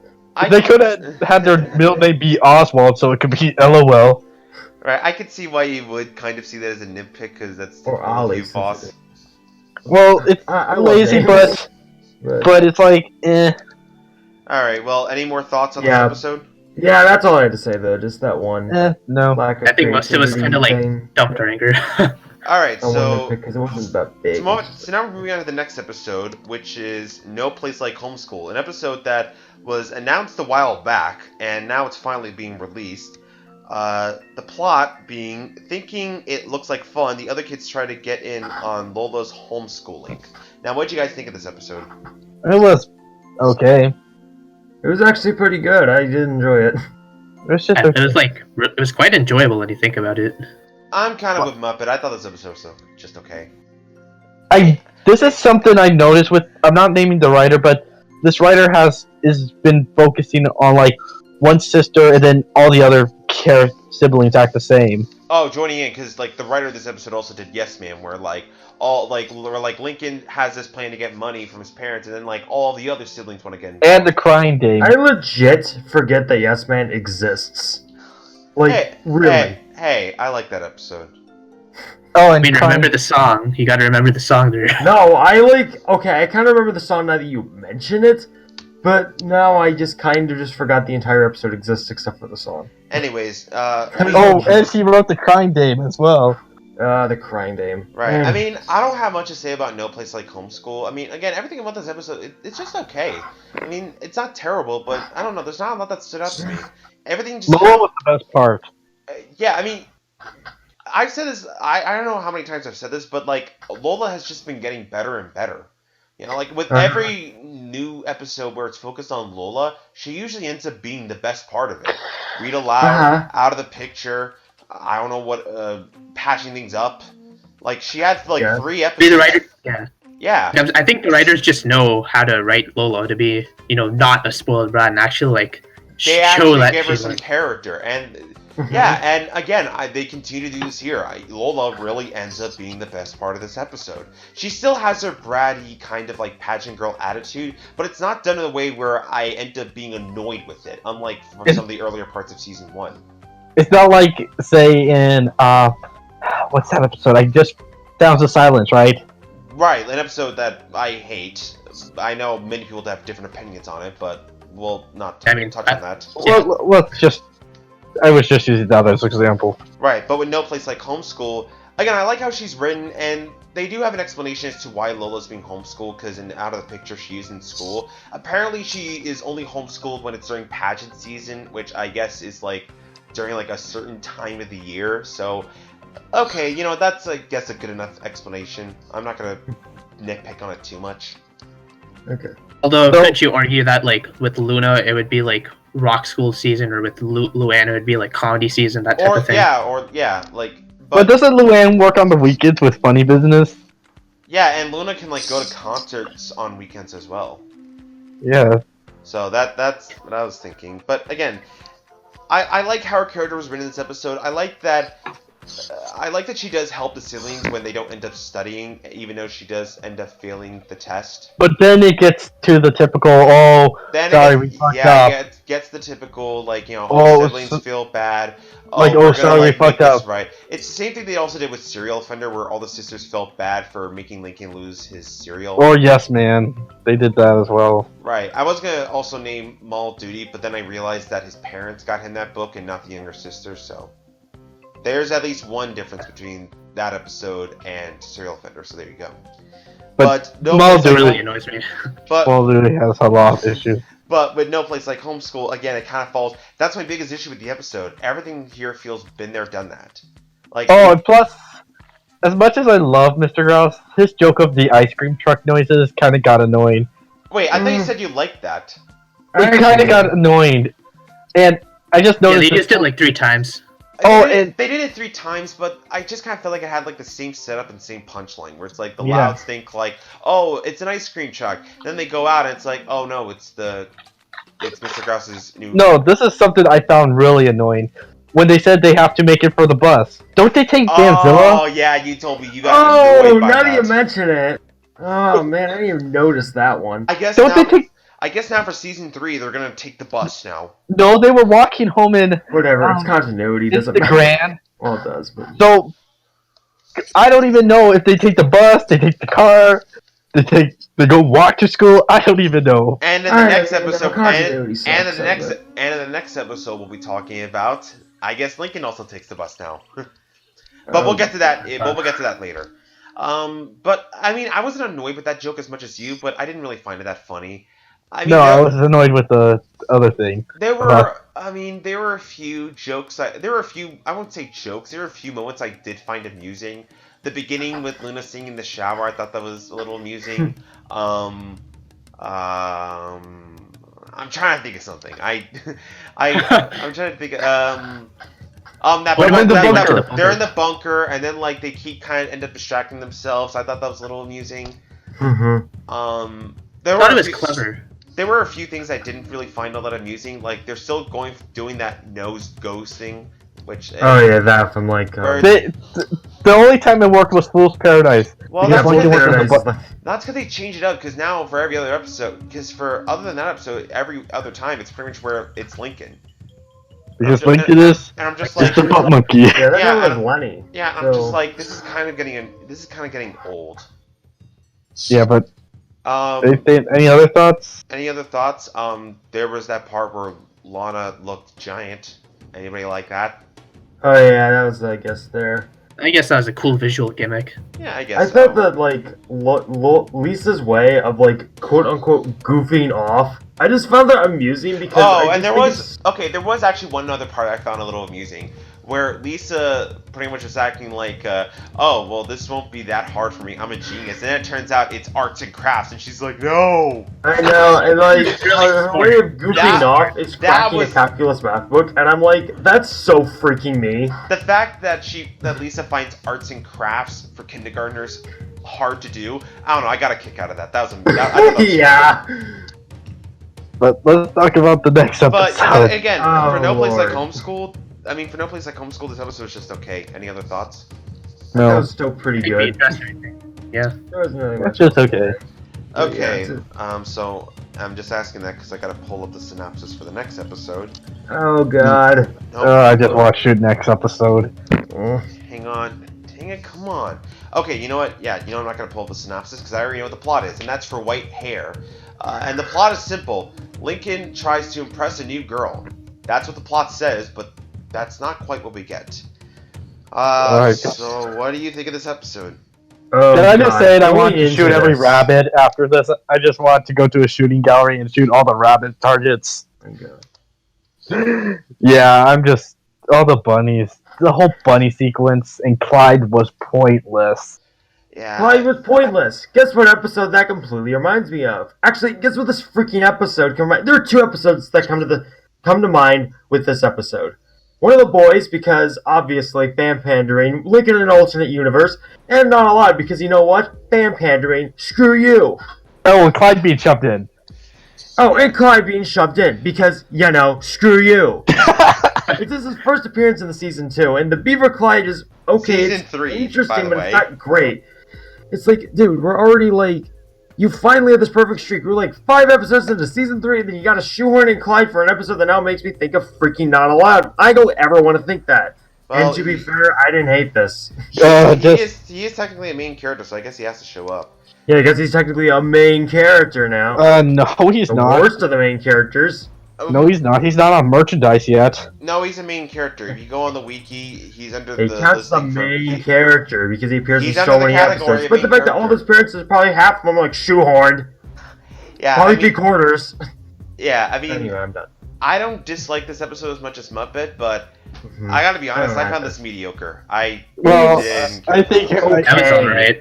[SPEAKER 3] They could have had their middle name be Oswald, so it could be LOL.
[SPEAKER 1] Right, I could see why you would kind of see that as a nitpick, because that's
[SPEAKER 2] Or
[SPEAKER 1] typical of
[SPEAKER 2] Ollie,
[SPEAKER 1] you,
[SPEAKER 2] since
[SPEAKER 1] boss.
[SPEAKER 2] it-
[SPEAKER 3] Well, it's
[SPEAKER 2] I love
[SPEAKER 3] lazy,
[SPEAKER 2] names.
[SPEAKER 3] but it's like, eh.
[SPEAKER 1] Alright, well, any more thoughts on
[SPEAKER 2] Yeah.
[SPEAKER 1] this episode?
[SPEAKER 2] Yeah, that's all I had to say though. Just that one
[SPEAKER 3] No.
[SPEAKER 2] lack of
[SPEAKER 4] I think most of us kind of like
[SPEAKER 2] thing.
[SPEAKER 4] dumped our anger.
[SPEAKER 1] Alright, so
[SPEAKER 2] because it wasn't that big.
[SPEAKER 1] so now we're moving on to the next episode, which is No Place Like Homeschool, an episode that was announced a while back, and now it's finally being released. The plot being, thinking it looks like fun, the other kids try to get in on Lola's homeschooling. Now, what did you guys think of this episode?
[SPEAKER 3] It was okay.
[SPEAKER 2] It was actually pretty good. I did enjoy it.
[SPEAKER 3] It was just
[SPEAKER 4] It
[SPEAKER 3] okay.
[SPEAKER 4] was like it was quite enjoyable when you think about it.
[SPEAKER 1] I'm kind of with Muppet. I thought this episode was just okay.
[SPEAKER 3] This is something I noticed with. I'm not naming the writer, but this writer has been focusing on like one sister, and then all the other siblings act the same.
[SPEAKER 1] Oh, joining in because like the writer of this episode also did Yes Man, where like Lincoln has this plan to get money from his parents, and then like all the other siblings want to get involved.
[SPEAKER 3] And the crying game.
[SPEAKER 2] I legit forget that Yes Man exists. Like, really.
[SPEAKER 1] Hey, I like that episode.
[SPEAKER 3] Oh,
[SPEAKER 4] I
[SPEAKER 3] and
[SPEAKER 4] mean, remember the song. You gotta remember the song there.
[SPEAKER 2] No, okay, I kind of remember the song now that you mention it, but now I just kind of just forgot the entire episode exists except for the song.
[SPEAKER 1] Anyways,
[SPEAKER 3] Oh, and she wrote the crying game as well.
[SPEAKER 2] The crying dame.
[SPEAKER 1] right. I mean, I don't have much to say about No Place Like Homeschool. I mean, again, everything about this episode, it's just okay. I mean, it's not terrible, but I don't know. There's not a lot that stood out to me. Everything just.
[SPEAKER 3] Lola was the best part.
[SPEAKER 1] Yeah, I mean, I've said this. I don't know how many times I've said this, but like Lola has just been getting better and better. You know, like with every new episode where it's focused on Lola, she usually ends up being the best part of it. Read aloud, out of the picture. I don't know what, patching things up. Like she had like 3 episodes.
[SPEAKER 4] Be the writer. Yeah.
[SPEAKER 1] Yeah.
[SPEAKER 4] I think the writers just know how to write Lola to be, not a spoiled brat and actually like
[SPEAKER 1] They
[SPEAKER 4] show
[SPEAKER 1] actually
[SPEAKER 4] that
[SPEAKER 1] give her
[SPEAKER 4] she's
[SPEAKER 1] some
[SPEAKER 4] like,
[SPEAKER 1] character, and yeah, and again, they continue to do this here. Lola really ends up being the best part of this episode. She still has her bratty kind of like pageant girl attitude, but it's not done in a way where I end up being annoyed with it, unlike from some of the earlier parts of season 1.
[SPEAKER 3] It's not like, say, in what's that episode? Sounds of Silence, right?
[SPEAKER 1] Right, an episode that I hate. I know many people have different opinions on it, but we'll not touch on that.
[SPEAKER 3] Well, I was just using that as an example.
[SPEAKER 1] Right, but with No Place Like Homeschool, again, I like how she's written, and they do have an explanation as to why Lola's being homeschooled, because out of the picture she is in school. Apparently she is only homeschooled when it's during pageant season, which I guess is like during like a certain time of the year, so okay, that's I guess a good enough explanation. I'm not gonna nitpick on it too much.
[SPEAKER 2] Okay.
[SPEAKER 4] Although, couldn't you argue that like with Luna it would be like rock school season, or with Luann it would be like comedy season, that type of thing?
[SPEAKER 3] But doesn't Luann work on the weekends with Funny Business?
[SPEAKER 1] Yeah, and Luna can like go to concerts on weekends as well.
[SPEAKER 3] Yeah.
[SPEAKER 1] So that's what I was thinking. But again, I like how her character was written in this episode. I like that I like that she does help the siblings when they don't end up studying, even though she does end up failing the test.
[SPEAKER 3] But then it gets to the typical, oh,
[SPEAKER 1] Then
[SPEAKER 3] sorry,
[SPEAKER 1] it
[SPEAKER 3] we
[SPEAKER 1] gets,
[SPEAKER 3] fucked
[SPEAKER 1] yeah,
[SPEAKER 3] up.
[SPEAKER 1] it gets the typical, like, you know,
[SPEAKER 3] Oh,
[SPEAKER 1] siblings feel bad.
[SPEAKER 3] like,
[SPEAKER 1] We're
[SPEAKER 3] oh,
[SPEAKER 1] gonna,
[SPEAKER 3] sorry, we
[SPEAKER 1] like, make
[SPEAKER 3] fucked
[SPEAKER 1] this
[SPEAKER 3] up.
[SPEAKER 1] right. It's the same thing they also did with Serial Offender, where all the sisters felt bad for making Lincoln lose his cereal.
[SPEAKER 3] Or Yes Man, they did that as well.
[SPEAKER 1] Right. I was gonna also name Mall Duty, but then I realized that his parents got him that book and not the younger sister, so there's at least one difference between that episode and Serial Offender, so there you go. But no
[SPEAKER 3] Mall
[SPEAKER 1] place like
[SPEAKER 3] Duty
[SPEAKER 4] Really annoys me.
[SPEAKER 1] but
[SPEAKER 3] Mall Duty has a lot of issues.
[SPEAKER 1] but with No Place Like Homeschool, again, it kind of falls. That's my biggest issue with the episode. Everything here feels been there, done that. Like,
[SPEAKER 3] Oh, and plus, as much as I love Mr. Grouse, his joke of the ice cream truck noises kind of got annoying.
[SPEAKER 1] wait, I thought you said you liked that.
[SPEAKER 3] It kind of got annoying, and I just
[SPEAKER 4] Yeah,
[SPEAKER 3] noticed.
[SPEAKER 4] they just did it like 3 times.
[SPEAKER 3] Oh,
[SPEAKER 1] They did it 3 times, but I just kind of felt like it had like the same setup and same punchline, where it's like the Louds think like, oh, it's an ice cream truck. Then they go out and it's like, oh no, it's Mr. Grouse's new.
[SPEAKER 3] No, this is something I found really annoying. When they said they have to make it for the bus, don't they take Danzilla?
[SPEAKER 1] Oh yeah, you told me you got annoyed by
[SPEAKER 2] now
[SPEAKER 1] that.
[SPEAKER 2] that you mention it. Oh man, I didn't even notice that one.
[SPEAKER 1] I guess
[SPEAKER 3] Don't
[SPEAKER 1] now,
[SPEAKER 3] they take?
[SPEAKER 1] I guess now for season 3 they're gonna take the bus now.
[SPEAKER 3] No, they were walking home in
[SPEAKER 2] Whatever, it's continuity.
[SPEAKER 3] it's
[SPEAKER 2] Doesn't
[SPEAKER 3] the
[SPEAKER 2] matter.
[SPEAKER 3] Grand.
[SPEAKER 2] Well, it does, but
[SPEAKER 3] So I don't even know if they take the bus, they take the car, they go walk to school. I don't even know.
[SPEAKER 1] And in the
[SPEAKER 2] Alright,
[SPEAKER 1] next
[SPEAKER 2] no,
[SPEAKER 1] episode,
[SPEAKER 2] continuity
[SPEAKER 1] and in
[SPEAKER 2] sucks,
[SPEAKER 1] the next
[SPEAKER 2] but-
[SPEAKER 1] and in the next episode we'll be talking about. I guess Lincoln also takes the bus now. But we'll get to that. But we'll get to that later. But I mean, I wasn't annoyed with that joke as much as you, but I didn't really find it that funny. I mean,
[SPEAKER 3] I was annoyed with the other thing.
[SPEAKER 1] there were. I mean, there were a few jokes. There were a few. I won't say jokes. There were a few moments I did find amusing. The beginning with Luna singing in the shower, I thought that was a little amusing. I'm trying to think of something. I'm trying to think. They're in the bunker, and then like they keep kind of end up distracting themselves. I thought that was a little amusing.
[SPEAKER 2] Mhm.
[SPEAKER 1] There
[SPEAKER 4] I thought
[SPEAKER 1] were
[SPEAKER 4] it was clever.
[SPEAKER 1] There were a few things I didn't really find all that amusing. Like they're still doing that nose goes thing, which
[SPEAKER 2] Oh yeah, that from like.
[SPEAKER 3] The only time it worked was Fool's Paradise.
[SPEAKER 1] Well,
[SPEAKER 3] Because
[SPEAKER 1] that's
[SPEAKER 3] Lincoln
[SPEAKER 1] because
[SPEAKER 3] went to the
[SPEAKER 1] that's because they changed it up. Because now for every other episode, because for other than that episode, every other time it's pretty much where it's Lincoln.
[SPEAKER 3] Because Lincoln is
[SPEAKER 1] And I'm just like,
[SPEAKER 3] just a butt monkey.
[SPEAKER 2] Yeah, that
[SPEAKER 1] Yeah,
[SPEAKER 2] was Lenny.
[SPEAKER 1] yeah, I'm
[SPEAKER 2] So-
[SPEAKER 1] just like, this is kind of getting old.
[SPEAKER 3] Yeah, but
[SPEAKER 1] Um,
[SPEAKER 3] any other thoughts?
[SPEAKER 1] any other thoughts? There was that part where Lana looked giant. Anybody like that?
[SPEAKER 2] Oh yeah, that was I guess there.
[SPEAKER 4] I guess that was a cool visual gimmick.
[SPEAKER 1] Yeah, I guess.
[SPEAKER 2] I thought that like Lisa's way of like quote unquote goofing off. I just found that amusing because.
[SPEAKER 1] Oh,
[SPEAKER 2] I
[SPEAKER 1] and there
[SPEAKER 2] just think
[SPEAKER 1] was there was actually one other part I found a little amusing, where Lisa pretty much was acting like, oh, well, this won't be that hard for me. I'm a genius. And then it turns out it's arts and crafts, and she's like, no.
[SPEAKER 2] I know, and like her way of goofing off is
[SPEAKER 1] that
[SPEAKER 2] cracking
[SPEAKER 1] was-
[SPEAKER 2] a calculus math book, and I'm like, that's so freaking me.
[SPEAKER 1] The fact that Lisa finds arts and crafts for kindergartners hard to do, I don't know. I got a kick out of that. That was I thought that was
[SPEAKER 2] Yeah.
[SPEAKER 3] But let's talk about the next
[SPEAKER 1] But
[SPEAKER 3] episode.
[SPEAKER 1] again,
[SPEAKER 2] Oh,
[SPEAKER 1] for No Place Like
[SPEAKER 2] Lord.
[SPEAKER 1] Homeschool, for No Place Like Homeschool, this episode was just okay. Any other thoughts?
[SPEAKER 2] That
[SPEAKER 3] No,
[SPEAKER 2] was still pretty
[SPEAKER 4] It'd be
[SPEAKER 2] good.
[SPEAKER 4] interesting. Yeah.
[SPEAKER 2] There was nothing
[SPEAKER 3] that's
[SPEAKER 2] much.
[SPEAKER 3] just okay.
[SPEAKER 1] Okay,
[SPEAKER 2] Yeah,
[SPEAKER 1] so I'm just asking that because I gotta pull up the synopsis for the next episode.
[SPEAKER 2] Oh god.
[SPEAKER 1] Nope.
[SPEAKER 3] I just watched the next episode.
[SPEAKER 2] Oh.
[SPEAKER 1] Hang on. Dang it, come on. Okay, you know what? Yeah, I'm not gonna pull up the synopsis because I already know what the plot is, and that's for White Hair. And the plot is simple. Lincoln tries to impress a new girl. That's what the plot says, but that's not quite what we get.
[SPEAKER 3] Alright.
[SPEAKER 1] So what do you think of this episode?
[SPEAKER 2] Oh,
[SPEAKER 3] Can I just
[SPEAKER 2] God.
[SPEAKER 3] say I
[SPEAKER 2] Going
[SPEAKER 3] want to
[SPEAKER 2] into
[SPEAKER 3] shoot every
[SPEAKER 2] this-
[SPEAKER 3] rabbit after this? I just want to go to a shooting gallery and shoot all the rabbit targets.
[SPEAKER 2] Oh, God.
[SPEAKER 3] Yeah, I'm just all the bunnies. The whole bunny sequence and Clyde was pointless.
[SPEAKER 1] Yeah.
[SPEAKER 2] Well, it was pointless. Guess what episode that completely reminds me of? Actually, guess what this freaking episode there are 2 episodes that come to mind with this episode. One of the boys, because obviously fan pandering, Lincoln in an alternate universe, and not a lot because you know what? Fan pandering, screw you.
[SPEAKER 3] Oh, and Clyde being shoved in.
[SPEAKER 2] Oh, and Clyde being shoved in because, screw you. It's his first appearance in the season 2, and the Beaver Clyde is okay.
[SPEAKER 1] Season
[SPEAKER 2] It's
[SPEAKER 1] 3, by
[SPEAKER 2] interesting,
[SPEAKER 1] the
[SPEAKER 2] but
[SPEAKER 1] way.
[SPEAKER 2] it's not great. It's like, dude, we're already like, you finally have this perfect streak. We're like 5 episodes into season 3, and then you got to shoehorn in Clyde for an episode that now makes me think of freaking Not Allowed. I don't ever want to think that.
[SPEAKER 1] Well,
[SPEAKER 2] And to be fair, I didn't hate this.
[SPEAKER 1] he is technically a main character, so I guess he has to show up.
[SPEAKER 2] Yeah, because he's technically a main character now.
[SPEAKER 3] No, he's
[SPEAKER 2] The
[SPEAKER 3] not.
[SPEAKER 2] worst of the main characters.
[SPEAKER 3] No, he's not. He's not on merchandise yet.
[SPEAKER 1] No, he's a main character. If you go on the wiki, he's under
[SPEAKER 2] He
[SPEAKER 1] the
[SPEAKER 2] counts the
[SPEAKER 1] listing for-
[SPEAKER 2] main character because he appears in
[SPEAKER 1] He's
[SPEAKER 2] so
[SPEAKER 1] under the
[SPEAKER 2] many
[SPEAKER 1] category
[SPEAKER 2] episodes.
[SPEAKER 1] of
[SPEAKER 2] But the
[SPEAKER 1] main
[SPEAKER 2] fact that all of
[SPEAKER 1] character.
[SPEAKER 2] his appearances, probably half of them are like shoehorned.
[SPEAKER 1] Yeah,
[SPEAKER 2] Probably
[SPEAKER 1] I mean,
[SPEAKER 2] 3/4.
[SPEAKER 1] yeah, I mean,
[SPEAKER 2] Anyway, I'm done.
[SPEAKER 1] I don't dislike this episode as much as Muppet, but
[SPEAKER 2] Mhm.
[SPEAKER 1] I gotta be honest,
[SPEAKER 2] I
[SPEAKER 1] I
[SPEAKER 2] don't
[SPEAKER 1] found
[SPEAKER 2] like
[SPEAKER 1] this mediocre. I
[SPEAKER 3] Well,
[SPEAKER 1] didn't.
[SPEAKER 3] I think
[SPEAKER 2] Okay.
[SPEAKER 4] That was alright.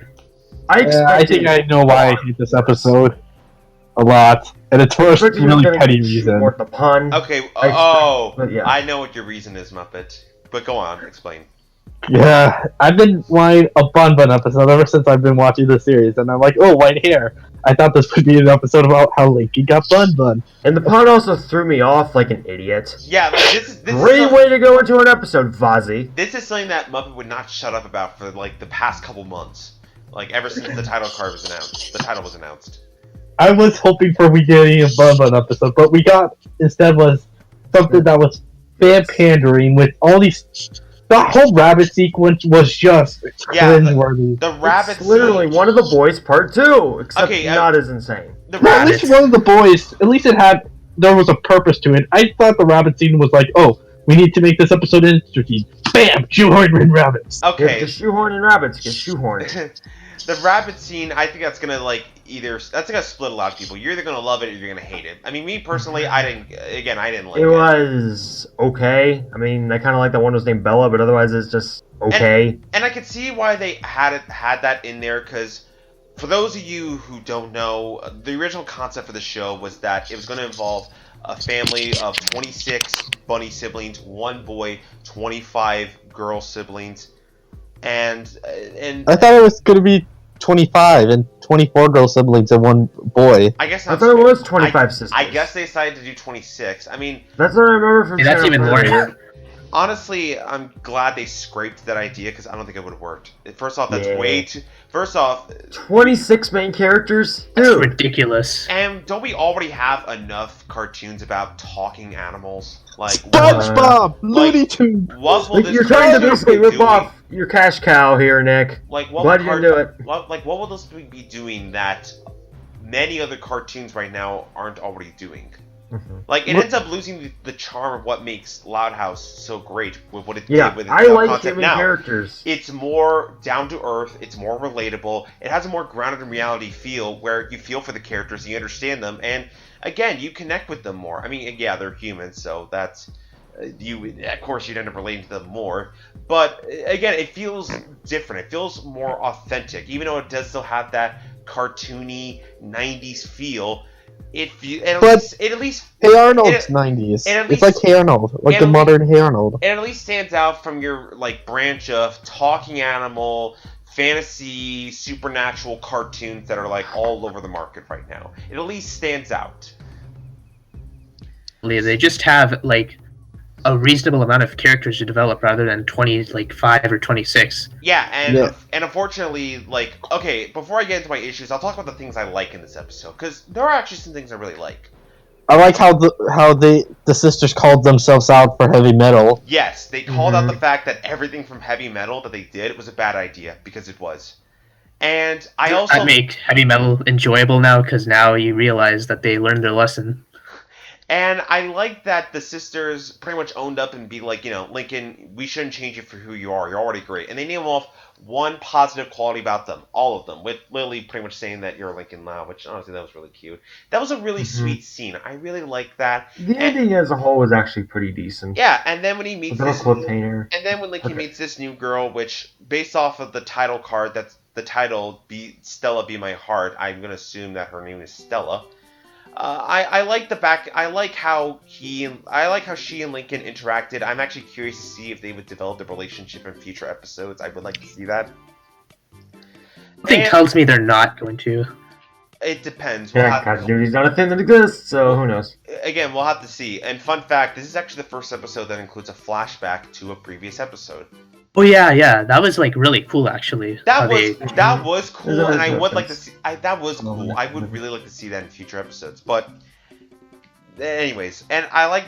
[SPEAKER 3] I think I know why I hate this episode a lot, and it's for a really petty reason.
[SPEAKER 2] Worth the pun.
[SPEAKER 1] Okay.
[SPEAKER 2] I
[SPEAKER 1] Oh,
[SPEAKER 2] but yeah.
[SPEAKER 1] I know what your reason is, Muppet. But go on, explain.
[SPEAKER 3] Yeah, I've been wanting a Bun Bun episode ever since I've been watching the series, and I'm like, oh, white hair. I thought this would be an episode about how Lincoln got Bun Bun.
[SPEAKER 2] And the pun also threw me off like an idiot.
[SPEAKER 1] Yeah, like, this
[SPEAKER 2] Great
[SPEAKER 1] is
[SPEAKER 2] way to go into an episode, Vazzy.
[SPEAKER 1] this is something that Muppet would not shut up about for like the past couple months. Like ever since the title card was announced. The title was announced.
[SPEAKER 3] I was hoping for we getting a Bun Bun episode, but we got instead was something that was fan pandering with all these. The whole rabbit sequence was just
[SPEAKER 1] Yeah,
[SPEAKER 3] cringeworthy.
[SPEAKER 1] The rabbit
[SPEAKER 2] It's literally
[SPEAKER 1] scene-
[SPEAKER 2] one of the boys part 2, except
[SPEAKER 1] Okay,
[SPEAKER 2] not as insane.
[SPEAKER 1] The
[SPEAKER 3] Well, at
[SPEAKER 1] rabbit.
[SPEAKER 3] least one of the boys, at least it had, there was a purpose to it. I thought the rabbit scene was like, oh, we need to make this episode interesting. Bam! Shoehorn in rabbits.
[SPEAKER 1] Okay.
[SPEAKER 2] The shoehorn and rabbits get shoehorned.
[SPEAKER 1] The rabbit scene, I think that's gonna like that's gonna split a lot of people. You're either gonna love it or you're gonna hate it. I mean, me personally, I didn't like
[SPEAKER 2] It
[SPEAKER 1] it.
[SPEAKER 2] was okay. I mean, I kind of like that one was named Bella, but otherwise it's just okay.
[SPEAKER 1] And I could see why they had that in there, because for those of you who don't know, the original concept for the show was that it was going to involve a family of 26 bunny siblings, one boy, 25 girl siblings, and
[SPEAKER 3] I thought it was going to be 25 and 24 girl siblings and one boy.
[SPEAKER 1] I guess
[SPEAKER 2] I thought it was 25 sisters.
[SPEAKER 1] I guess they decided to do 26. I mean,
[SPEAKER 2] That's what I remember from.
[SPEAKER 4] Yeah, that's
[SPEAKER 2] Channel
[SPEAKER 4] even more.
[SPEAKER 2] 30.
[SPEAKER 1] honestly, I'm glad they scraped that idea because I don't think it would have worked. First off, that's
[SPEAKER 2] Yeah.
[SPEAKER 1] way too. First off,
[SPEAKER 2] 26 main characters,
[SPEAKER 4] It's
[SPEAKER 2] dude.
[SPEAKER 4] ridiculous.
[SPEAKER 1] and don't we already have enough cartoons about talking animals? Like,
[SPEAKER 3] SpongeBob! Looney Tunes!
[SPEAKER 1] what will
[SPEAKER 2] Like
[SPEAKER 1] this
[SPEAKER 2] you're trying to
[SPEAKER 1] cartoon
[SPEAKER 2] basically
[SPEAKER 1] be
[SPEAKER 2] rip
[SPEAKER 1] doing?
[SPEAKER 2] off your cash cow here, Nick.
[SPEAKER 1] Like, what
[SPEAKER 2] Glad
[SPEAKER 1] will
[SPEAKER 2] you didn't do it.
[SPEAKER 1] what will this be doing that many other cartoons right now aren't already doing? Like, it
[SPEAKER 3] What-
[SPEAKER 1] ends up losing the charm of what makes Loud House so great with what it
[SPEAKER 2] Yeah,
[SPEAKER 1] did with its
[SPEAKER 2] I like
[SPEAKER 1] concept
[SPEAKER 2] human
[SPEAKER 1] now.
[SPEAKER 2] characters.
[SPEAKER 1] It's more down to earth. It's more relatable. It has a more grounded in reality feel where you feel for the characters, you understand them, and again, you connect with them more. I mean, yeah, they're humans, so that's you. Of course, you'd end up relating to them more. But again, it feels different. It feels more authentic, even though it does still have that cartoony '90s feel. It at least
[SPEAKER 3] Hey Arnold's
[SPEAKER 1] It-
[SPEAKER 3] 90s.
[SPEAKER 1] it at
[SPEAKER 3] It's like
[SPEAKER 1] least-
[SPEAKER 3] Hey Arnold, like
[SPEAKER 1] it
[SPEAKER 3] the
[SPEAKER 1] at
[SPEAKER 3] modern Hey Arnold.
[SPEAKER 1] it at least stands out from your like branch of talking animal fantasy supernatural cartoons that are like all over the market right now. It at least stands out.
[SPEAKER 4] They just have like a reasonable amount of characters to develop rather than 25 or 26.
[SPEAKER 1] Yeah, and
[SPEAKER 3] Yeah.
[SPEAKER 1] and unfortunately, like, okay, before I get into my issues, I'll talk about the things I like in this episode because there are actually some things I really like.
[SPEAKER 3] I like how the sisters called themselves out for heavy metal.
[SPEAKER 1] Yes, they called out the fact that everything from heavy metal that they did was a bad idea because it was. And I also
[SPEAKER 4] That make heavy metal enjoyable now because now you realize that they learned their lesson.
[SPEAKER 1] And I like that the sisters pretty much owned up and be like, you know, Lincoln, we shouldn't change you for who you are. You're already great. And they name off one positive quality about them, all of them, with Lily pretty much saying that you're Lincoln now, which honestly that was really cute. That was a really sweet scene. I really like that.
[SPEAKER 2] The ending as a whole was actually pretty decent.
[SPEAKER 1] Yeah, and then when he meets
[SPEAKER 2] Little
[SPEAKER 1] this
[SPEAKER 2] cliffhanger.
[SPEAKER 1] and then when Lincoln meets this new girl, which based off of the title card, that's the title "Be Stella Be My Heart," I'm gonna assume that her name is Stella. I like the back. I like how she and Lincoln interacted. I'm actually curious to see if they would develop a relationship in future episodes. I would like to see that.
[SPEAKER 4] Something
[SPEAKER 1] And-
[SPEAKER 4] tells me they're not going to.
[SPEAKER 1] It depends.
[SPEAKER 2] Yeah, continuity's not a thing that exists, so who knows?
[SPEAKER 1] Again, we'll have to see. And fun fact, this is actually the first episode that includes a flashback to a previous episode.
[SPEAKER 4] Oh yeah, that was like really cool actually.
[SPEAKER 1] That
[SPEAKER 4] how
[SPEAKER 1] was
[SPEAKER 4] they-
[SPEAKER 1] that was cool,
[SPEAKER 2] There's
[SPEAKER 1] and I
[SPEAKER 2] always
[SPEAKER 1] would like to
[SPEAKER 2] reference.
[SPEAKER 1] see. That was cool. I would really like to see that in future episodes. But, anyways, and I like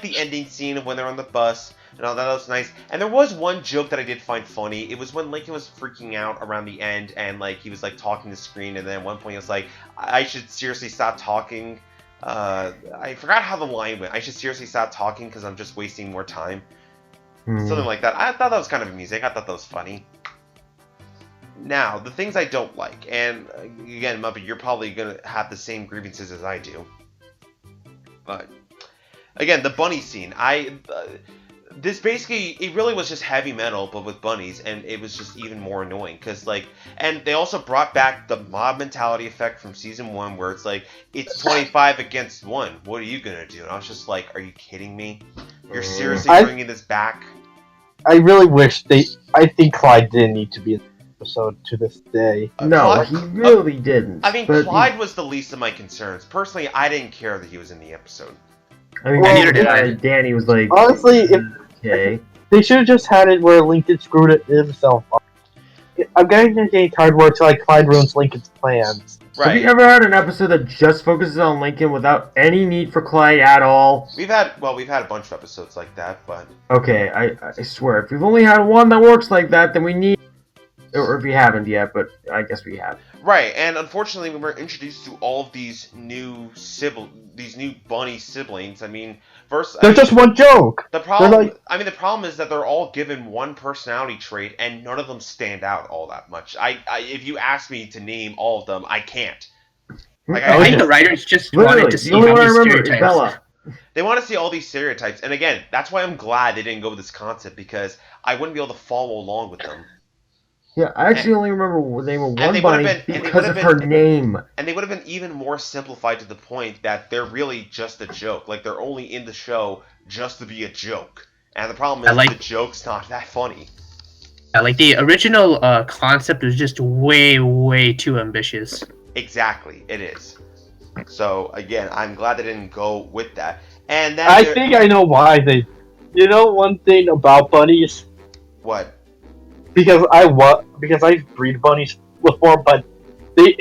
[SPEAKER 1] the ending scene when they're on the bus and all that. That was nice. And there was one joke that I did find funny. It was when Lincoln was freaking out around the end, and like he was like talking to the screen, and then at one point he was like, "I should seriously stop talking." I forgot how the line went. I should seriously stop talking because I'm just wasting more time. Something like that. I thought that was kind of amusing. I thought that was funny. Now, the things I don't like, and again, Muppet, you're probably going to have the same grievances as I do. But, again, the bunny scene. This basically, it really was just heavy metal, but with bunnies, and it was just even more annoying, because, like, and they also brought back the mob mentality effect from Season 1, where it's like, it's 25 against 1, what are you gonna do? And I was just like, are you kidding me? You're seriously bringing this back?
[SPEAKER 3] I really wish I think Clyde didn't need to be in the episode to this day.
[SPEAKER 2] No, he really didn't.
[SPEAKER 1] I mean,
[SPEAKER 2] but
[SPEAKER 1] Clyde was the least of my concerns. Personally, I didn't care that he was in the episode.
[SPEAKER 2] I mean,
[SPEAKER 3] Well,
[SPEAKER 4] neither did I.
[SPEAKER 2] Danny was like,
[SPEAKER 3] Honestly, if
[SPEAKER 2] okay.
[SPEAKER 3] they should have just had it where Lincoln screwed it himself up. I'm getting tired where it's like Clyde ruins Lincoln's plans.
[SPEAKER 2] Have you
[SPEAKER 1] Right.
[SPEAKER 2] ever had an episode that just focuses on Lincoln without any need for Clyde at all?
[SPEAKER 1] We've had a bunch of episodes like that, but
[SPEAKER 2] Okay, I swear, if we've only had one that works like that, then we need... Or if we haven't yet, but I guess we have.
[SPEAKER 1] right. And unfortunately, when we're introduced to all of these new bunny siblings, I mean,
[SPEAKER 3] They're just one joke.
[SPEAKER 1] the problem.
[SPEAKER 3] like-
[SPEAKER 1] I mean, the problem is that they're all given one personality trait, and none of them stand out all that much. If you ask me to name all of them, I can't. Like,
[SPEAKER 4] I think the writers just wanted to see how many stereotypes.
[SPEAKER 2] Bella.
[SPEAKER 1] They want to see all these stereotypes, and again, that's why I'm glad they didn't go with this concept, because I wouldn't be able to follow along with them.
[SPEAKER 2] Yeah, I actually only remember the name of
[SPEAKER 1] and
[SPEAKER 2] one
[SPEAKER 1] they would've
[SPEAKER 2] bunny
[SPEAKER 1] been- and they
[SPEAKER 2] because of
[SPEAKER 1] would've
[SPEAKER 2] her
[SPEAKER 1] been-
[SPEAKER 2] name.
[SPEAKER 1] And they would have been even more simplified to the point that they're really just a joke. Like, they're only in the show just to be a joke. And the problem is the joke's not that funny.
[SPEAKER 4] Like the original concept was just way too ambitious.
[SPEAKER 1] Exactly, it is. So, again, I'm glad they didn't go with that. And then
[SPEAKER 3] I think I know why they. You know one thing about bunnies?
[SPEAKER 1] What?
[SPEAKER 3] Because I breed bunnies before, but they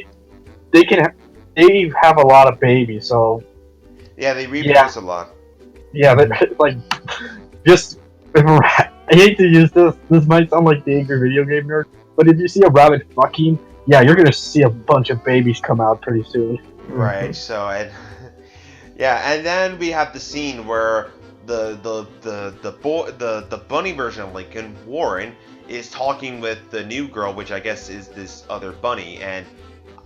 [SPEAKER 3] have a lot of babies, so
[SPEAKER 1] Yeah, they reproduce a lot.
[SPEAKER 3] yeah, like just. I hate to use this. This might sound like the angry video game nerd, but if you see a rabbit fucking, yeah, you're gonna see a bunch of babies come out pretty soon.
[SPEAKER 1] Right, so, yeah, and then we have the scene where the bunny version of Lincoln, Warren, is talking with the new girl, which I guess is this other bunny, and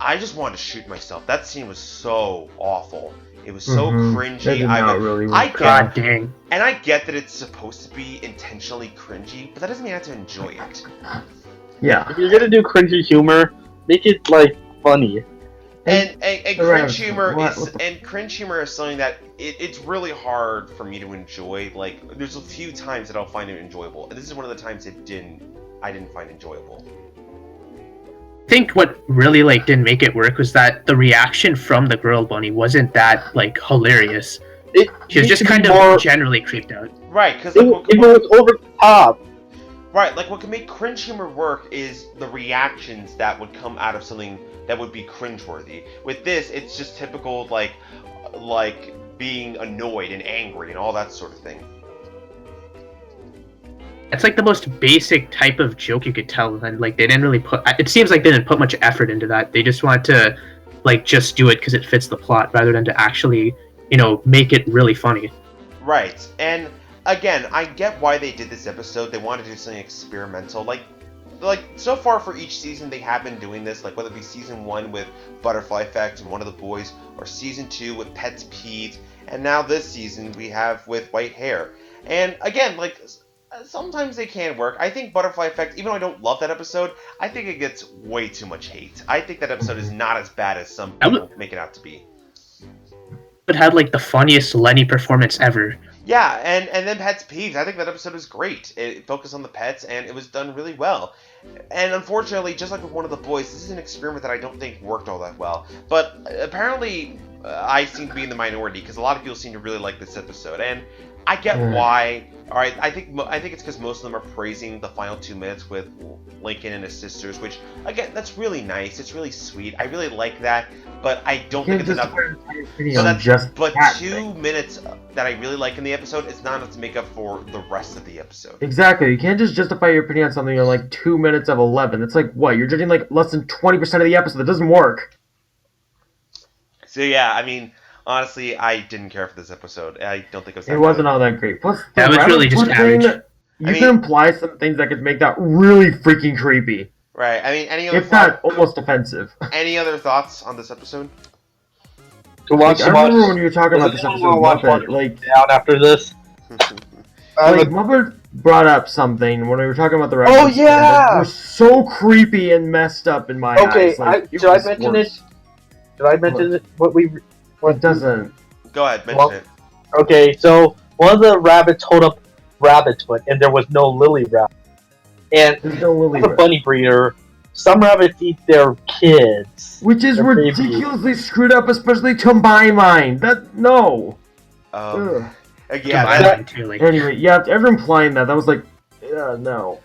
[SPEAKER 1] I just wanted to shoot myself. That scene was so awful. It was so
[SPEAKER 2] That
[SPEAKER 1] cringy.
[SPEAKER 2] did not really work.
[SPEAKER 1] I get,
[SPEAKER 4] God dang.
[SPEAKER 1] and I get that it's supposed to be intentionally cringy, but that doesn't mean I have to enjoy it.
[SPEAKER 2] Yeah.
[SPEAKER 3] If you're gonna do cringy humor, make it like funny.
[SPEAKER 1] And
[SPEAKER 2] Right.
[SPEAKER 1] cringe humor is something that it's really hard for me to enjoy. Like, there's a few times that I'll find it enjoyable, and this is one of the times I didn't find enjoyable.
[SPEAKER 4] I think what really like didn't make it work was that the reaction from the girl bunny wasn't that like hilarious. She was just kind of generally creeped out.
[SPEAKER 1] Right, because
[SPEAKER 3] It was over the top.
[SPEAKER 1] right, like what can make cringe humor work is the reactions that would come out of something that would be cringeworthy. With this, it's just typical like being annoyed and angry and all that sort of thing.
[SPEAKER 4] It's like the most basic type of joke you could tell, and like they didn't really put. It seems like they didn't put much effort into that. They just wanted to like just do it because it fits the plot, rather than to actually, make it really funny.
[SPEAKER 1] Right, and again, I get why they did this episode. They wanted to do something experimental, like so far for each season they have been doing this, like whether it be season 1 with Butterfly Effect and One of the Boys, or season 2 with Pets Pete, and now this season we have with White Hair. And again, like, sometimes they can work. I think Butterfly Effect, even though I don't love that episode, I think it gets way too much hate. I think that episode is not as bad as some people make it out to be.
[SPEAKER 4] It had like the funniest Lenny performance ever.
[SPEAKER 1] Yeah, and then Pets Peeves. I think that episode was great. It focused on the pets, and it was done really well. And unfortunately, just like with One of the Boys, this is an experiment that I don't think worked all that well. But apparently, I seem to be in the minority because a lot of people seem to really like this episode, and I get why. All right, I think it's because most of them are praising the final 2 minutes with Lincoln and his sisters, which again, that's really nice. It's really sweet. I really like that, but I don't think it's enough. But 2 minutes that I really like in the episode is not enough to make up for the rest of the episode.
[SPEAKER 2] Exactly. You can't just justify your opinion on something in like 2 minutes of 11. It's like, what? You're judging like less than 20% of the episode. That doesn't work.
[SPEAKER 1] So yeah, I mean, honestly, I didn't care for this episode. I don't think it was.
[SPEAKER 2] It wasn't all that great. Plus,
[SPEAKER 4] that was really just average.
[SPEAKER 2] You can imply some things that could make that really freaking creepy.
[SPEAKER 1] Right. I mean, any other
[SPEAKER 2] if not almost offensive.
[SPEAKER 1] Any other thoughts on this episode?
[SPEAKER 2] I remember when you were talking about this episode, Muppet, like
[SPEAKER 3] down after this.
[SPEAKER 2] Muppet brought up something when we were talking about the
[SPEAKER 3] Oh yeah,
[SPEAKER 2] it was so creepy and messed up in my eyes. Like,
[SPEAKER 3] did I mention it? Did I mention it?
[SPEAKER 2] It doesn't.
[SPEAKER 1] Go ahead, mention it.
[SPEAKER 3] Okay, so one of the rabbits hold up rabbit's foot, and there was no lily rabbit. And
[SPEAKER 2] there's no lily
[SPEAKER 3] rabbit. A bunny breeder. Some rabbits eat their kids,
[SPEAKER 2] which is ridiculously screwed up, especially to my mind. No.
[SPEAKER 1] Yeah.
[SPEAKER 2] Anyway, yeah. Ever implying that was like, no.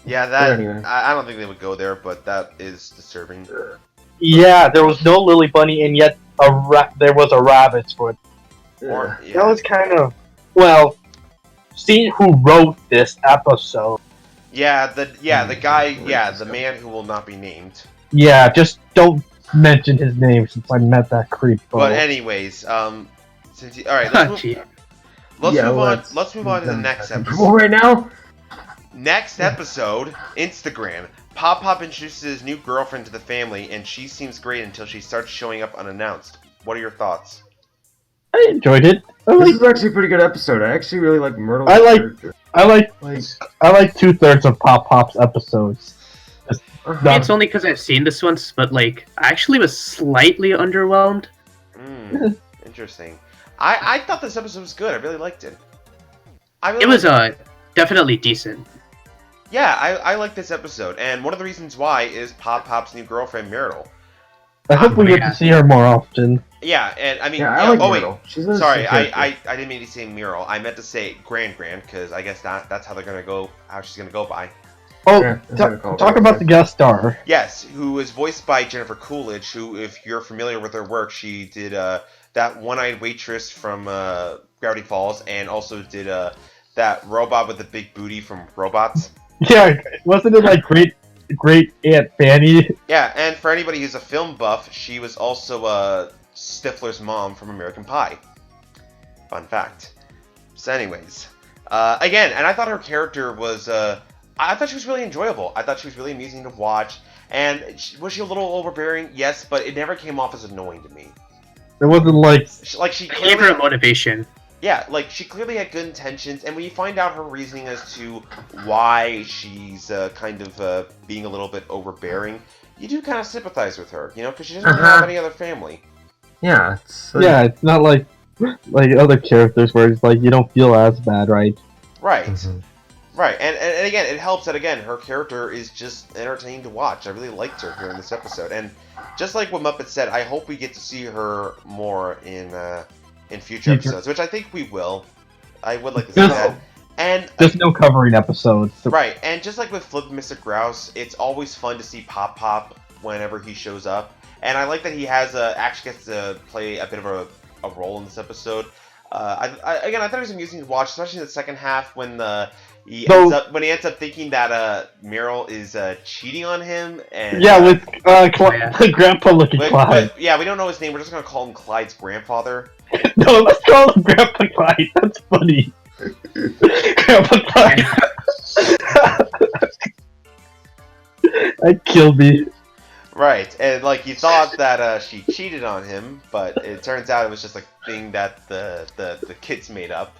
[SPEAKER 1] Yeah, that. Anyway. I don't think they would go there, but that is disturbing.
[SPEAKER 3] Yeah, there was no lily bunny, and yet there was a rabbit's foot. That was kind of seeing who wrote this episode.
[SPEAKER 1] Yeah, the guy, the man who will not be named.
[SPEAKER 3] Yeah, just don't mention his name since I met that creep.
[SPEAKER 1] But anyways, since all right, let's move on. Let's move on to the next episode.
[SPEAKER 2] Right now.
[SPEAKER 1] Next episode, Instagram. Pop Pop introduces his new girlfriend to the family, and she seems great until she starts showing up unannounced. What are your thoughts?
[SPEAKER 3] I enjoyed it.
[SPEAKER 2] This is actually a pretty good episode. I actually really like Myrtle's character.
[SPEAKER 3] I like 2/3 of Pop Pop's episodes.
[SPEAKER 4] It's only because I've seen this once, but like I actually was slightly underwhelmed.
[SPEAKER 1] Interesting. I thought this episode was good. I really liked it.
[SPEAKER 4] It was definitely decent.
[SPEAKER 1] Yeah, I like this episode, and one of the reasons why is Pop Pop's new girlfriend, Myrtle.
[SPEAKER 3] I hope we get to see her more often.
[SPEAKER 1] Yeah, and I mean,
[SPEAKER 2] I like Myrtle.
[SPEAKER 1] Sorry, I didn't mean to say Myrtle. I meant to say Grand, because I guess that's how they're gonna go. How she's gonna go by.
[SPEAKER 3] Oh, talk about the guest star.
[SPEAKER 1] Yes, who is voiced by Jennifer Coolidge. Who, if you're familiar with her work, she did that one-eyed waitress from Gravity Falls, and also did that robot with the big booty from Robots.
[SPEAKER 3] Yeah, wasn't it like Great Aunt Fanny?
[SPEAKER 1] Yeah, and for anybody who's a film buff, she was also Stifler's mom from American Pie. Fun fact. So anyways, again, and I thought her character was, I thought she was really enjoyable. I thought she was really amusing to watch. And was she a little overbearing? Yes, but it never came off as annoying to me.
[SPEAKER 3] It wasn't like
[SPEAKER 1] she
[SPEAKER 4] gave her a motivation.
[SPEAKER 1] Yeah, like she clearly had good intentions, and when you find out her reasoning as to why she's kind of being a little bit overbearing, you do kind of sympathize with her, because she doesn't really have any other family.
[SPEAKER 2] Yeah,
[SPEAKER 3] it's not like other characters where it's like you don't feel as bad, right?
[SPEAKER 1] Right. Right, and again, it helps that, again, her character is just entertaining to watch. I really liked her here in this episode, and just like what Muppet said, I hope we get to see her more in future episodes, which I think we will. I would like to see that. And
[SPEAKER 3] just no covering episodes.
[SPEAKER 1] Right, and just like with Flip Mr. Grouse, it's always fun to see Pop Pop whenever he shows up. And I like that he has actually gets to play a bit of a role in this episode. I thought it was amusing to watch, especially in the second half when he ends up thinking that Meryl is cheating on him. And
[SPEAKER 3] with Grandpa looking Clyde.
[SPEAKER 1] Yeah, we don't know his name. We're just gonna call him Clyde's grandfather.
[SPEAKER 3] No, let's call him Grandpa Clyde. That's funny. Grandpa Clyde. That killed me.
[SPEAKER 1] Right, and like you thought that she cheated on him, but it turns out it was just a thing that the kids made up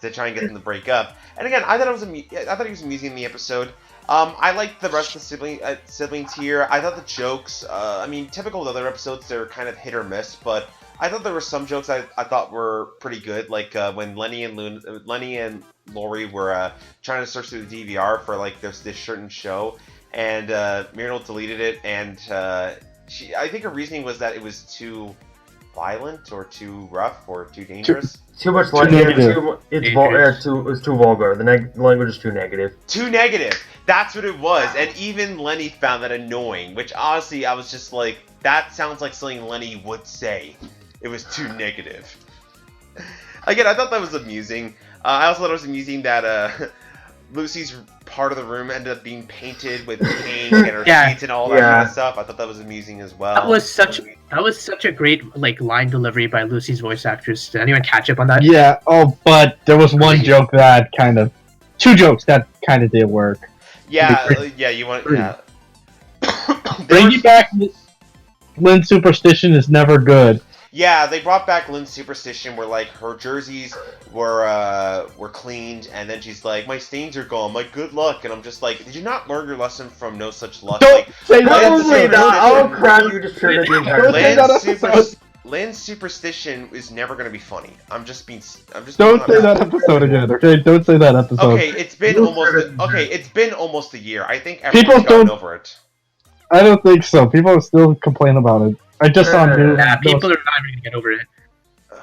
[SPEAKER 1] to try and get them to break up. And again, I thought he was amusing in the episode. I liked the rest of the siblings here. I thought the jokes, I mean, typical with other episodes, they're kind of hit or miss, but I thought there were some jokes I thought were pretty good, like when Lenny and Lori were trying to search through the DVR for like this certain show, and Muriel deleted it, and I think her reasoning was that it was too violent or too rough or too dangerous.
[SPEAKER 2] Too much
[SPEAKER 3] negative.
[SPEAKER 2] It's too vulgar. The language is too negative.
[SPEAKER 1] Too negative. That's what it was. And even Lenny found that annoying, which honestly I was just like, that sounds like something Lenny would say. It was too negative. Again, I thought that was amusing. I also thought it was amusing that Lucy's part of the room ended up being painted with pink and her feet and all that kind of stuff. I thought that was amusing as well.
[SPEAKER 4] That was such a great like line delivery by Lucy's voice actress. Did anyone catch up on that?
[SPEAKER 3] Yeah. Oh, but there was one joke that two jokes that kind of did work.
[SPEAKER 1] Yeah. You want
[SPEAKER 3] Bringing back Lynn's superstition is never good.
[SPEAKER 1] Yeah, they brought back Lynn's superstition where like her jerseys were cleaned, and then she's like, "My stains are gone. My good luck." And I'm just like, "Did you not learn your lesson from No Such Luck?"
[SPEAKER 3] Don't
[SPEAKER 1] like,
[SPEAKER 3] say that.
[SPEAKER 2] Oh crap! You just turned the entire thing.
[SPEAKER 1] Lynn's superstition is never gonna be funny. I'm just.
[SPEAKER 3] Don't say that episode again, okay? Don't say that episode.
[SPEAKER 1] Okay, it's been almost a year. I think everyone's gotten over it.
[SPEAKER 3] I don't think so. People still complain about it. I just saw new.
[SPEAKER 4] Yeah, people are not going to get over it.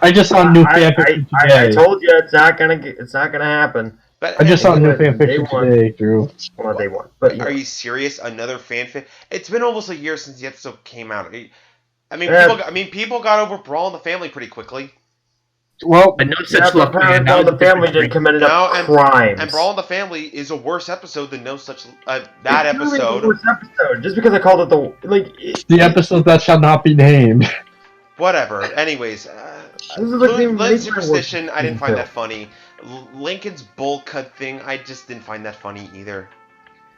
[SPEAKER 3] I just saw new fanfiction today.
[SPEAKER 2] I told you it's not gonna happen.
[SPEAKER 1] But
[SPEAKER 3] I just saw new fanfiction today, Drew.
[SPEAKER 2] Well, they won. But
[SPEAKER 1] are you serious? Another fanfic? It's been almost a year since the episode came out. I mean, people got over Brawl in the Family pretty quickly.
[SPEAKER 3] Well,
[SPEAKER 4] but No Such Luck.
[SPEAKER 2] Brawl in the Family didn't commit enough crimes.
[SPEAKER 1] And Brawl in the Family is a worse episode than No Such that episode.
[SPEAKER 2] Worst episode. Just because I called it
[SPEAKER 3] the episode that shall not be named.
[SPEAKER 1] Whatever. Anyways, Lynn's superstition, I didn't find that funny. Lincoln's bowl cut thing, I just didn't find that funny either.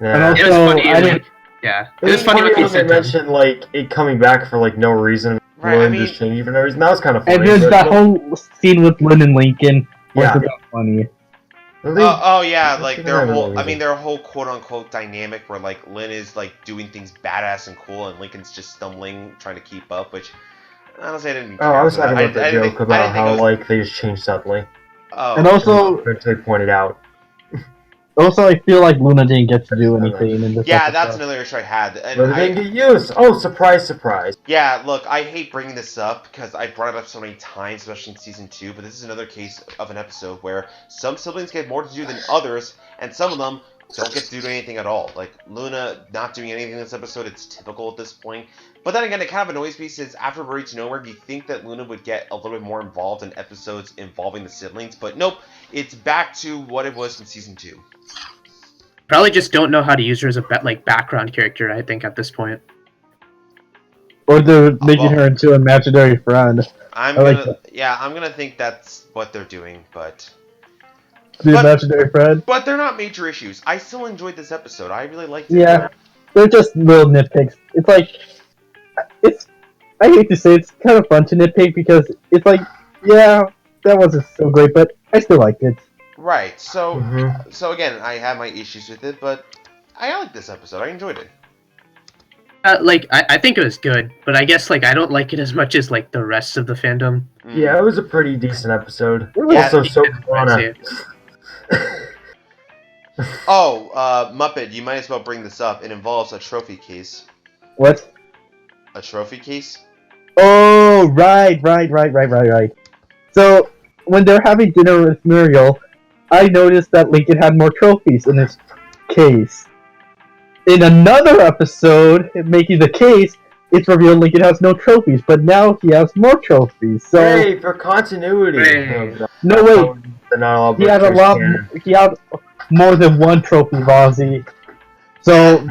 [SPEAKER 2] Yeah.
[SPEAKER 4] It was funny. It was funny when
[SPEAKER 2] they mentioned like it coming back for like no reason.
[SPEAKER 1] Right,
[SPEAKER 2] just changing for no reason. That was kind of funny.
[SPEAKER 3] And there's that whole scene with Lynn and Lincoln. Wasn't that funny?
[SPEAKER 1] Like their whole quote unquote dynamic where like Lynn is like doing things badass and cool, and Lincoln's just stumbling, trying to keep up. Which honestly, I didn't.
[SPEAKER 2] I was talking about the joke about how like they just changed suddenly.
[SPEAKER 1] Oh,
[SPEAKER 3] and also,
[SPEAKER 2] they pointed out.
[SPEAKER 3] Also, I feel like Luna didn't get to do anything in this episode.
[SPEAKER 1] That's another issue I had. And
[SPEAKER 2] but they didn't get used. Oh, surprise, surprise.
[SPEAKER 1] Yeah, look, I hate bringing this up because I brought it up so many times, especially in Season 2, but this is another case of an episode where some siblings get more to do than others, and some of them don't get to do anything at all. Like, Luna not doing anything in this episode, it's typical at this point. But then again, it kind of annoys me since after Road to Nowhere, you think that Luna would get a little bit more involved in episodes involving the siblings, but nope, it's back to what it was from Season 2.
[SPEAKER 4] Probably just don't know how to use her as a background character, I think, at this point.
[SPEAKER 3] Or they're making her into an imaginary friend.
[SPEAKER 1] I'm gonna think that's what they're doing, but
[SPEAKER 3] imaginary friend.
[SPEAKER 1] But they're not major issues. I still enjoyed this episode. I really liked it.
[SPEAKER 3] Yeah, they're just little nitpicks. It's like I hate to say it's kind of fun to nitpick because it's like, yeah, that wasn't so great, but I still liked it.
[SPEAKER 1] Right, so again, I have my issues with it, but I like this episode. I enjoyed it.
[SPEAKER 4] I think it was good, but I guess I don't like it as much as the rest of the fandom.
[SPEAKER 2] Yeah, it was a pretty decent episode.
[SPEAKER 1] Yeah,
[SPEAKER 2] also, so Corona.
[SPEAKER 1] Muppet, you might as well bring this up. It involves a trophy case.
[SPEAKER 3] What?
[SPEAKER 1] A trophy case?
[SPEAKER 3] Oh, right. So when they're having dinner with Muriel, I noticed that Lincoln had more trophies in his case. In another episode, making the case, it's revealed Lincoln has no trophies, but now he has more trophies. So
[SPEAKER 2] hey, for continuity.
[SPEAKER 4] Hey.
[SPEAKER 3] No wait, he had a lot. He had more than one trophy, Rozzy. So,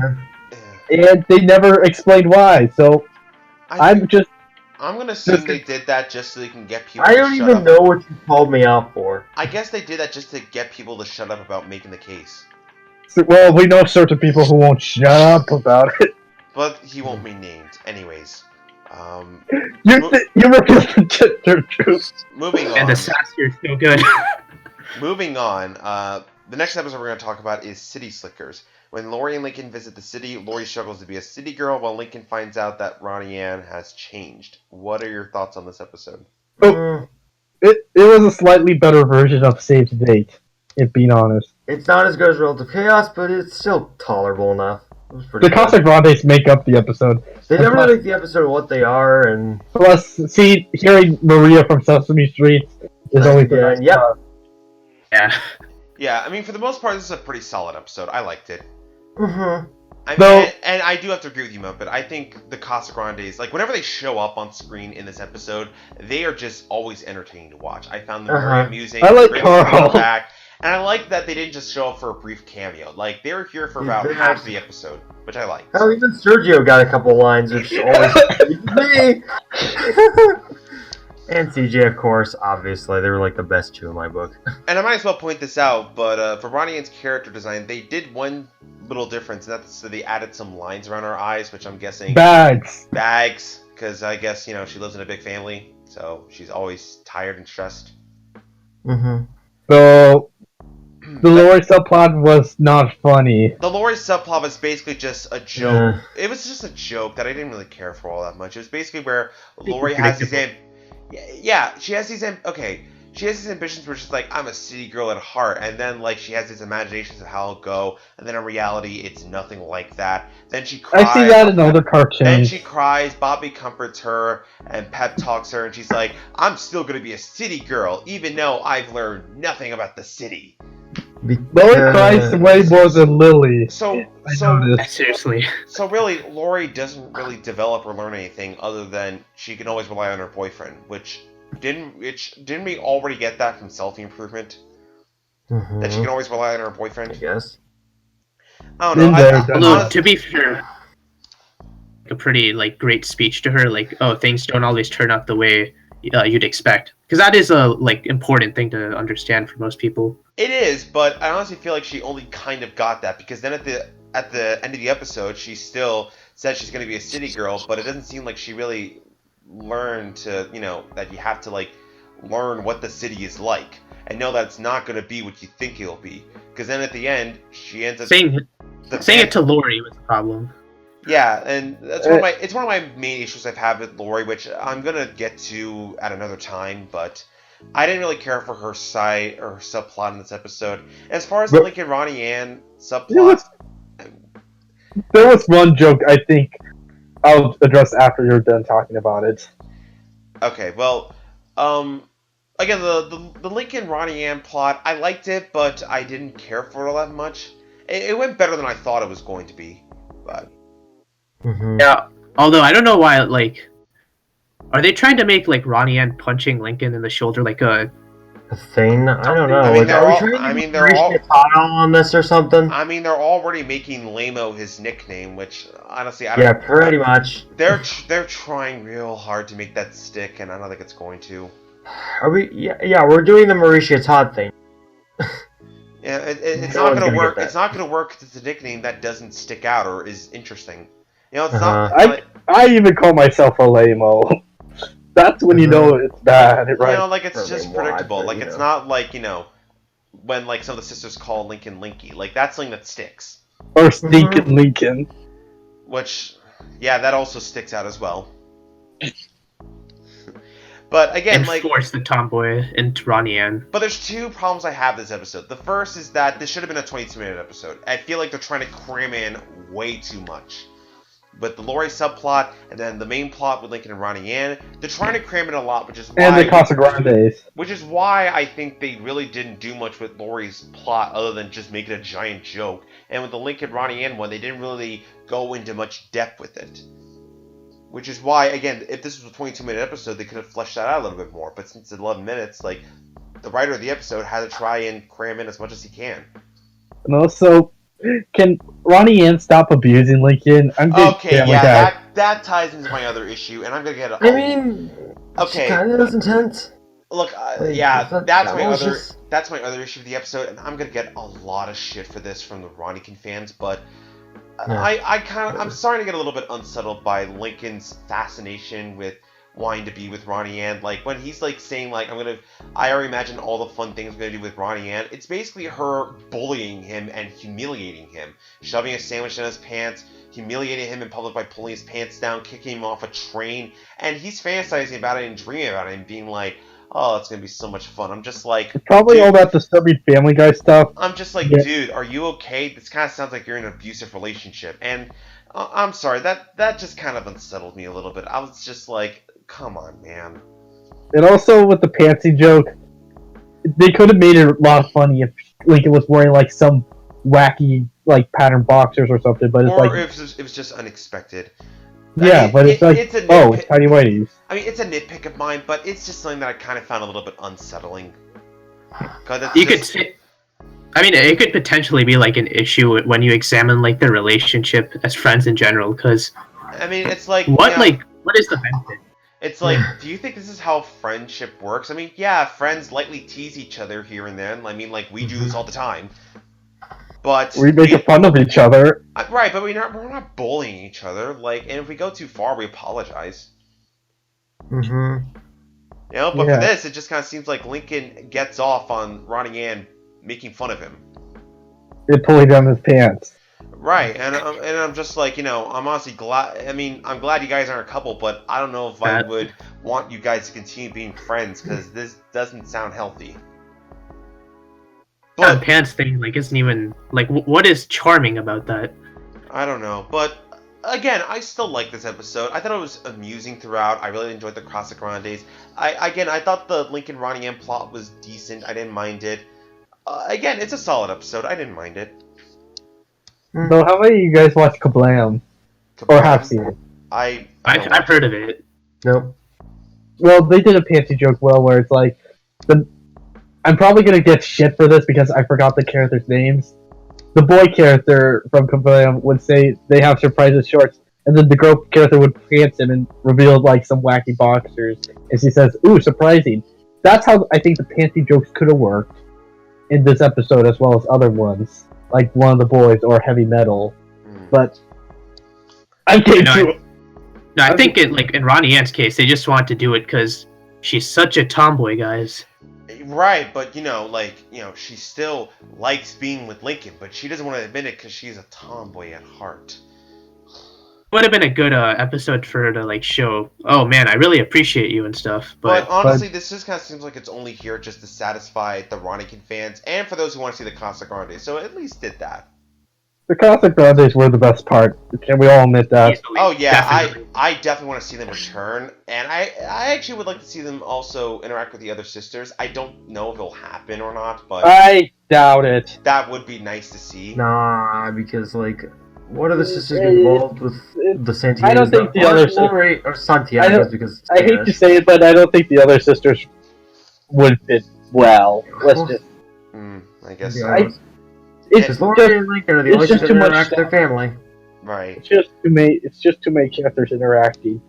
[SPEAKER 3] and they never explained why. So, I'm gonna
[SPEAKER 1] assume they did that just so they can get people.
[SPEAKER 2] I don't even know what you called me out for.
[SPEAKER 1] I guess they did that just to get people to shut up about making the case.
[SPEAKER 3] Well, we know certain people who won't shut up about it.
[SPEAKER 1] But he won't be named, anyways.
[SPEAKER 3] You represent the truth.
[SPEAKER 1] Moving on.
[SPEAKER 4] And the sass here is still good.
[SPEAKER 1] Moving on. The next episode we're going to talk about is City Slickers. When Lori and Lincoln visit the city, Lori struggles to be a city girl while Lincoln finds out that Ronnie Ann has changed. What are your thoughts on this episode?
[SPEAKER 3] It was a slightly better version of Save the Date, if being honest.
[SPEAKER 2] It's not as good as Relative Chaos, but it's still tolerable enough. It was pretty
[SPEAKER 3] The
[SPEAKER 2] good.
[SPEAKER 3] Casa Grandes make up the episode.
[SPEAKER 2] They definitely make the episode of what they are, and
[SPEAKER 3] Plus, see, hearing Maria from Sesame Street is always the
[SPEAKER 2] yeah,
[SPEAKER 3] best
[SPEAKER 2] yep.
[SPEAKER 3] part.
[SPEAKER 4] Yeah.
[SPEAKER 1] Yeah, I mean, for the most part, this is a pretty solid episode. I liked it.
[SPEAKER 2] Mm-hmm.
[SPEAKER 1] I mean,
[SPEAKER 3] No.
[SPEAKER 1] and I do have to agree with you, Muppet. I think the Casa Grandes, like, whenever they show up on screen in this episode, they are just always entertaining to watch. I found them very amusing.
[SPEAKER 3] I like
[SPEAKER 1] great to see them
[SPEAKER 3] Carl.
[SPEAKER 1] back, and I like that they didn't just show up for a brief cameo. Like, they were here for about
[SPEAKER 2] Yeah.
[SPEAKER 1] half the episode, which I liked.
[SPEAKER 2] Hell, even Sergio got a couple lines, which always me. And CJ, of course, obviously, they were like the best two in my book.
[SPEAKER 1] And I might as well point this out, but for Ronnie Ann's character design, they did one little difference, and that's that they added some lines around her eyes, which I'm guessing...
[SPEAKER 3] Bags.
[SPEAKER 1] Bags, because I guess, you know, she lives in a big family, so she's always tired and stressed.
[SPEAKER 2] Mm-hmm.
[SPEAKER 3] So, the Lori subplot was not funny.
[SPEAKER 1] The Lori subplot was basically just a joke. It was just a joke that I didn't really care for all that much. It was basically where Lori has these... Yeah, she has these... Okay, she has these ambitions where she's like, I'm a city girl at heart, and then, like, she has these imaginations of how it'll go, and then in reality, it's nothing like that. Then she cries...
[SPEAKER 3] I see that in other cartoons.
[SPEAKER 1] Then she cries, Bobby comforts her, and pep talks her, and she's like, I'm still gonna be a city girl, even though I've learned nothing about the city.
[SPEAKER 3] Lori cries way more than Lily.
[SPEAKER 1] So
[SPEAKER 4] Seriously.
[SPEAKER 1] So really, Lori doesn't really develop or learn anything other than she can always rely on her boyfriend, which didn't we already get that from Selfie Improvement?
[SPEAKER 2] Mm-hmm.
[SPEAKER 1] That she can always rely on her boyfriend?
[SPEAKER 2] I guess.
[SPEAKER 1] I don't know.
[SPEAKER 4] Although, to be fair, a pretty, like, great speech to her, like, oh, things don't always turn out the way you'd expect. Because that is a, like, important thing to understand for most people.
[SPEAKER 1] It is, but I honestly feel like she only kind of got that, because then at the end of the episode, she still said she's going to be a city girl, but it doesn't seem like she really learned to, you know, that you have to, like, learn what the city is like, and know that it's not going to be what you think it'll be. Because then at the end, she ends up... Saying
[SPEAKER 4] it to Lori was a problem.
[SPEAKER 1] Yeah, and that's one of my main issues I've had with Lori, which I'm going to get to at another time, but... I didn't really care for her side or her subplot in this episode. As far as the Lincoln Ronnie Ann subplot,
[SPEAKER 3] there was one joke I think I'll address after you're done talking about it.
[SPEAKER 1] Okay, well, again, the Lincoln Ronnie Ann plot, I liked it, but I didn't care for it all that much. It went better than I thought it was going to be, but...
[SPEAKER 2] Mm-hmm.
[SPEAKER 4] Yeah, although I don't know why, like... Are they trying to make, like, Ronnie Ann punching Lincoln in the shoulder like a
[SPEAKER 2] thing? I don't know.
[SPEAKER 1] I mean, they're all
[SPEAKER 2] on this or something.
[SPEAKER 1] I mean, they're already making Lamo his nickname, which honestly, I don't.
[SPEAKER 2] Yeah, pretty much.
[SPEAKER 1] They're trying real hard to make that stick, and I don't think it's going to.
[SPEAKER 2] Are we? Yeah, we're doing the Mauricio Todd thing.
[SPEAKER 1] Yeah, it's not going to work. It's not going to work because it's a nickname that doesn't stick out or is interesting. You know, it's not.
[SPEAKER 3] I even call myself a lame-o. That's when you know it's bad, right?
[SPEAKER 1] You know, like, it's just predictable. Like, it's not like, you know, when, like, some of the sisters call Lincoln Linky. Like, that's something that sticks.
[SPEAKER 3] Or Stinkin' Lincoln.
[SPEAKER 1] Which, yeah, that also sticks out as well. But, again, like...
[SPEAKER 4] force the tomboy into Ronnie Ann.
[SPEAKER 1] But there's two problems I have with this episode. The first is that this should have been a 22-minute episode. I feel like they're trying to cram in way too much. But the Lori subplot, and then the main plot with Lincoln and Ronnie Ann, they're trying to cram in a lot, which is why...
[SPEAKER 3] And the Casa Grandes.
[SPEAKER 1] Which is why I think they really didn't do much with Lori's plot other than just make it a giant joke. And with the Lincoln Ronnie Ann one, they didn't really go into much depth with it. Which is why, again, if this was a 22-minute episode, they could have fleshed that out a little bit more. But since it's 11 minutes, like, the writer of the episode had to try and cram in as much as he can.
[SPEAKER 3] And also... Can Ronnie Ann stop abusing Lincoln?
[SPEAKER 1] That ties into my other issue, and I'm gonna get.
[SPEAKER 2] She kind of was intense.
[SPEAKER 1] Look, that's my other issue of the episode, and I'm gonna get a lot of shit for this from the Ronniekin fans, but I'm starting to get a little bit unsettled by Lincoln's fascination with wanting to be with Ronnie Ann. Like when he's like saying like I already imagine all the fun things I'm gonna do with Ronnie Ann. It's basically her bullying him and humiliating him, shoving a sandwich in his pants, humiliating him in public by pulling his pants down, kicking him off a train, and he's fantasizing about it and dreaming about it and being like, oh, it's gonna be so much fun. I'm just like,
[SPEAKER 3] Probably
[SPEAKER 1] dude,
[SPEAKER 3] all that disturbing Family Guy stuff.
[SPEAKER 1] I'm just like,
[SPEAKER 3] Yeah.
[SPEAKER 1] dude, are you okay? This kind of sounds like you're in an abusive relationship, and I'm sorry, that just kind of unsettled me a little bit. I was just like, come on, man.
[SPEAKER 3] And also with the pantsy joke, they could have made it a lot funny if Lincoln was wearing like some wacky like pattern boxers or something. But it's
[SPEAKER 1] Or
[SPEAKER 3] like,
[SPEAKER 1] if it was just unexpected.
[SPEAKER 3] yeah,
[SPEAKER 1] I mean,
[SPEAKER 3] but it's like,
[SPEAKER 1] it's a
[SPEAKER 3] oh,
[SPEAKER 1] nitpick.
[SPEAKER 3] it's tiny whiteys.
[SPEAKER 1] I mean, it's a nitpick of mine, but it's just something that I kind of found a little bit unsettling. Cause
[SPEAKER 4] You could say, I mean, it could potentially be like an issue when you examine like the relationship as friends in general. Because
[SPEAKER 1] I mean, it's like
[SPEAKER 4] what
[SPEAKER 1] you know,
[SPEAKER 4] like what is the benefit?
[SPEAKER 1] it's like, do you think this is how friendship works? I mean, yeah, friends lightly tease each other here and then. I mean, like we do this all the time. But
[SPEAKER 3] We make fun of each other.
[SPEAKER 1] right, but we're not bullying each other. Like, and if we go too far, we apologize.
[SPEAKER 2] Mm-hmm.
[SPEAKER 1] You know, but
[SPEAKER 3] Yeah.
[SPEAKER 1] for this, it just kind of seems like Lincoln gets off on Ronnie Ann making fun of him.
[SPEAKER 3] It pulling down his pants.
[SPEAKER 1] Right, and I'm just like, you know, I'm honestly glad. I mean, I'm glad you guys aren't a couple, but I don't know if I would want you guys to continue being friends because this doesn't sound healthy.
[SPEAKER 4] The
[SPEAKER 1] But
[SPEAKER 4] pants thing like isn't even like what is charming about that?
[SPEAKER 1] I don't know. But again, I still like this episode. I thought it was amusing throughout. I really enjoyed the Casa Grandes. I thought the Lincoln Ronnie Ann plot was decent. I didn't mind it. Again, it's a solid episode. I didn't mind it.
[SPEAKER 3] So how many of you guys watch Kablam? Or have seen it?
[SPEAKER 1] I don't
[SPEAKER 4] I've
[SPEAKER 1] watch
[SPEAKER 4] heard
[SPEAKER 1] it.
[SPEAKER 4] of it.
[SPEAKER 2] Nope.
[SPEAKER 3] Well, they did a pantsy joke where it's like, I'm probably gonna get shit for this because I forgot the characters' names. The boy character from Kablam would say they have surprises shorts, and then the girl character would pants him and reveal like some wacky boxers, and she says, "Ooh, surprising." That's how I think the pantsy jokes could have worked in this episode as well as other ones, like One of the Boys or Heavy Metal. But I'm getting too.
[SPEAKER 4] No, I think in Ronnie Ann's case, they just want to do it because she's such a tomboy, guys.
[SPEAKER 1] Right, but she still likes being with Lincoln, but she doesn't want to admit it because she's a tomboy at heart.
[SPEAKER 4] Would have been a good episode for her to like show. Oh man, I really appreciate you and stuff.
[SPEAKER 1] But honestly, this just kind of seems like it's only here just to satisfy the Ronikin fans and for those who want to see the Casa Grande. So at least did that.
[SPEAKER 3] The Casa Grandes were the best part. Can we all admit that?
[SPEAKER 4] Easily,
[SPEAKER 1] Oh yeah,
[SPEAKER 4] definitely.
[SPEAKER 1] I definitely want to see them return, and I actually would like to see them also interact with the other sisters. I don't know if it'll happen or not, but
[SPEAKER 3] I doubt it.
[SPEAKER 1] that would be nice to see.
[SPEAKER 2] Nah, because like, what are the sisters involved with the Santiago?
[SPEAKER 3] I don't think the other sisters.
[SPEAKER 2] Or Santiago's because
[SPEAKER 3] I hate to say it, but I don't think the other sisters would fit well. Let's just.
[SPEAKER 1] I guess
[SPEAKER 2] Yeah,
[SPEAKER 1] so.
[SPEAKER 3] It's
[SPEAKER 2] because Lori and Lincoln are the only
[SPEAKER 3] just
[SPEAKER 2] two
[SPEAKER 3] too
[SPEAKER 2] that
[SPEAKER 3] much
[SPEAKER 2] interact with their family.
[SPEAKER 1] Right.
[SPEAKER 3] It's just too many characters interacting.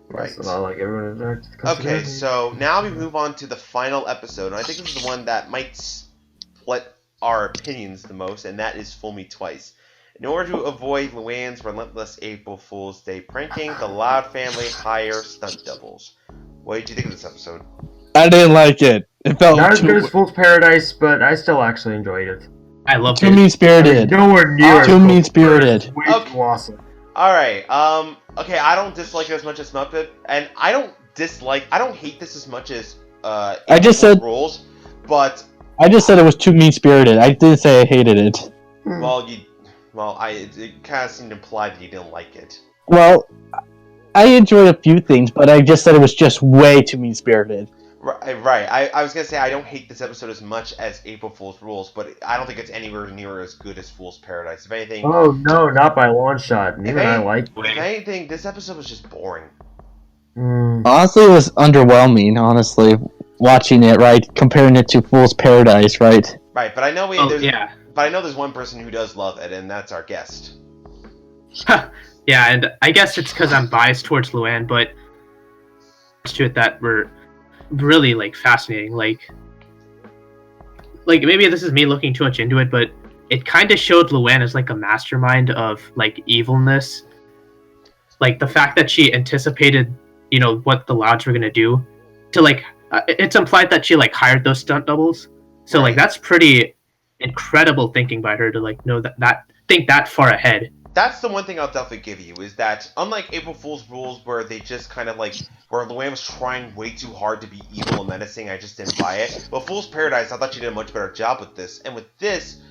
[SPEAKER 1] Right.
[SPEAKER 2] So not like everyone interacts with the Casa
[SPEAKER 1] Okay,
[SPEAKER 2] Grande.
[SPEAKER 1] so now we move on to the final episode, and I think this is the one that might split our opinions the most, and that is Fool Me Twice. In order to avoid Luann's relentless April Fool's Day pranking, the Loud family hire stunt doubles. What did you think of this episode?
[SPEAKER 3] I didn't like it. It felt
[SPEAKER 2] Not as good as Fool's Paradise, but I still actually enjoyed it.
[SPEAKER 4] I loved
[SPEAKER 3] too
[SPEAKER 4] it.
[SPEAKER 2] I mean,
[SPEAKER 3] mean-spirited.
[SPEAKER 2] nowhere near as
[SPEAKER 3] Too
[SPEAKER 2] good.
[SPEAKER 3] mean-spirited.
[SPEAKER 2] Way
[SPEAKER 1] Okay.
[SPEAKER 2] too awesome.
[SPEAKER 1] Alright, okay, I don't dislike it as much as Muppet, and I don't hate this as much as,
[SPEAKER 3] I just said-
[SPEAKER 1] Rules, but,
[SPEAKER 3] I just said it was too mean-spirited. I didn't say I hated it.
[SPEAKER 1] it kind of seemed to imply that you didn't like it.
[SPEAKER 3] Well, I enjoyed a few things, but I just said it was just way too mean-spirited.
[SPEAKER 1] Right. I was gonna say I don't hate this episode as much as April Fool's Rules, but I don't think it's anywhere near as good as Fool's Paradise. If anything,
[SPEAKER 2] Oh no, not by a long shot. And even I like.
[SPEAKER 1] if anything, this episode was just boring.
[SPEAKER 3] Honestly, it was underwhelming, honestly, watching it, right? Comparing it to Fool's Paradise, right?
[SPEAKER 1] Right, but I know
[SPEAKER 4] Yeah.
[SPEAKER 1] but I know there's one person who does love it, and that's our guest.
[SPEAKER 4] Yeah, and I guess it's because I'm biased towards Luann, but to it that were really like fascinating. Like maybe this is me looking too much into it, but it kind of showed Luann as like a mastermind of like evilness. Like the fact that she anticipated you know, what the Louds were gonna do. To like, it's implied that she like hired those stunt doubles. So like that's pretty incredible thinking by her to like know that think that far ahead.
[SPEAKER 1] That's the one thing I'll definitely give you, is that unlike April Fool's Rules, where they just kind of like, where Luann was trying way too hard to be evil and menacing, I just didn't buy it. But Fool's Paradise, I thought she did a much better job with this. And with this,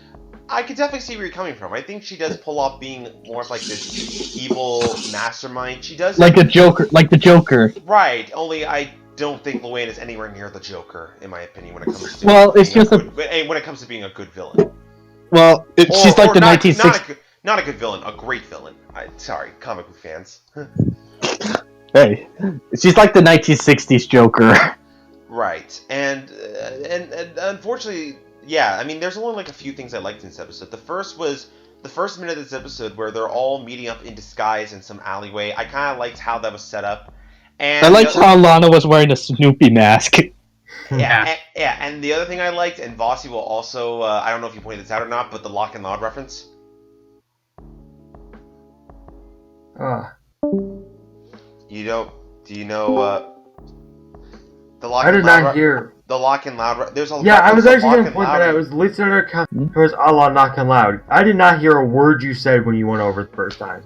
[SPEAKER 1] I could definitely see where you're coming from. I think she does pull off being more of like this evil mastermind. She does
[SPEAKER 3] like the Joker.
[SPEAKER 1] Right. Only I don't think Luann is anywhere near the Joker, in my opinion, when it comes to when it comes to being a good villain.
[SPEAKER 3] Well, she's like the 1960s.
[SPEAKER 1] Not a good villain, a great villain. Sorry, comic book fans.
[SPEAKER 3] Hey, she's like the 1960s Joker.
[SPEAKER 1] Right, and unfortunately, yeah. I mean, there's only like a few things I liked in this episode. The first was the first minute of this episode where they're all meeting up in disguise in some alleyway. I kind of liked how that was set up. And
[SPEAKER 3] I liked how Lana was wearing a Snoopy mask.
[SPEAKER 1] Yeah, and the other thing I liked, and Vossi will also, I don't know if you pointed this out or not, but the Lock and Loud reference. Do you know, the Lock and Loud? I did not hear. The Lock and Loud, there's a
[SPEAKER 2] I was actually going to point that out. It was listener it was a la Knock and Loud. I did not hear a word you said when you went over it the first time.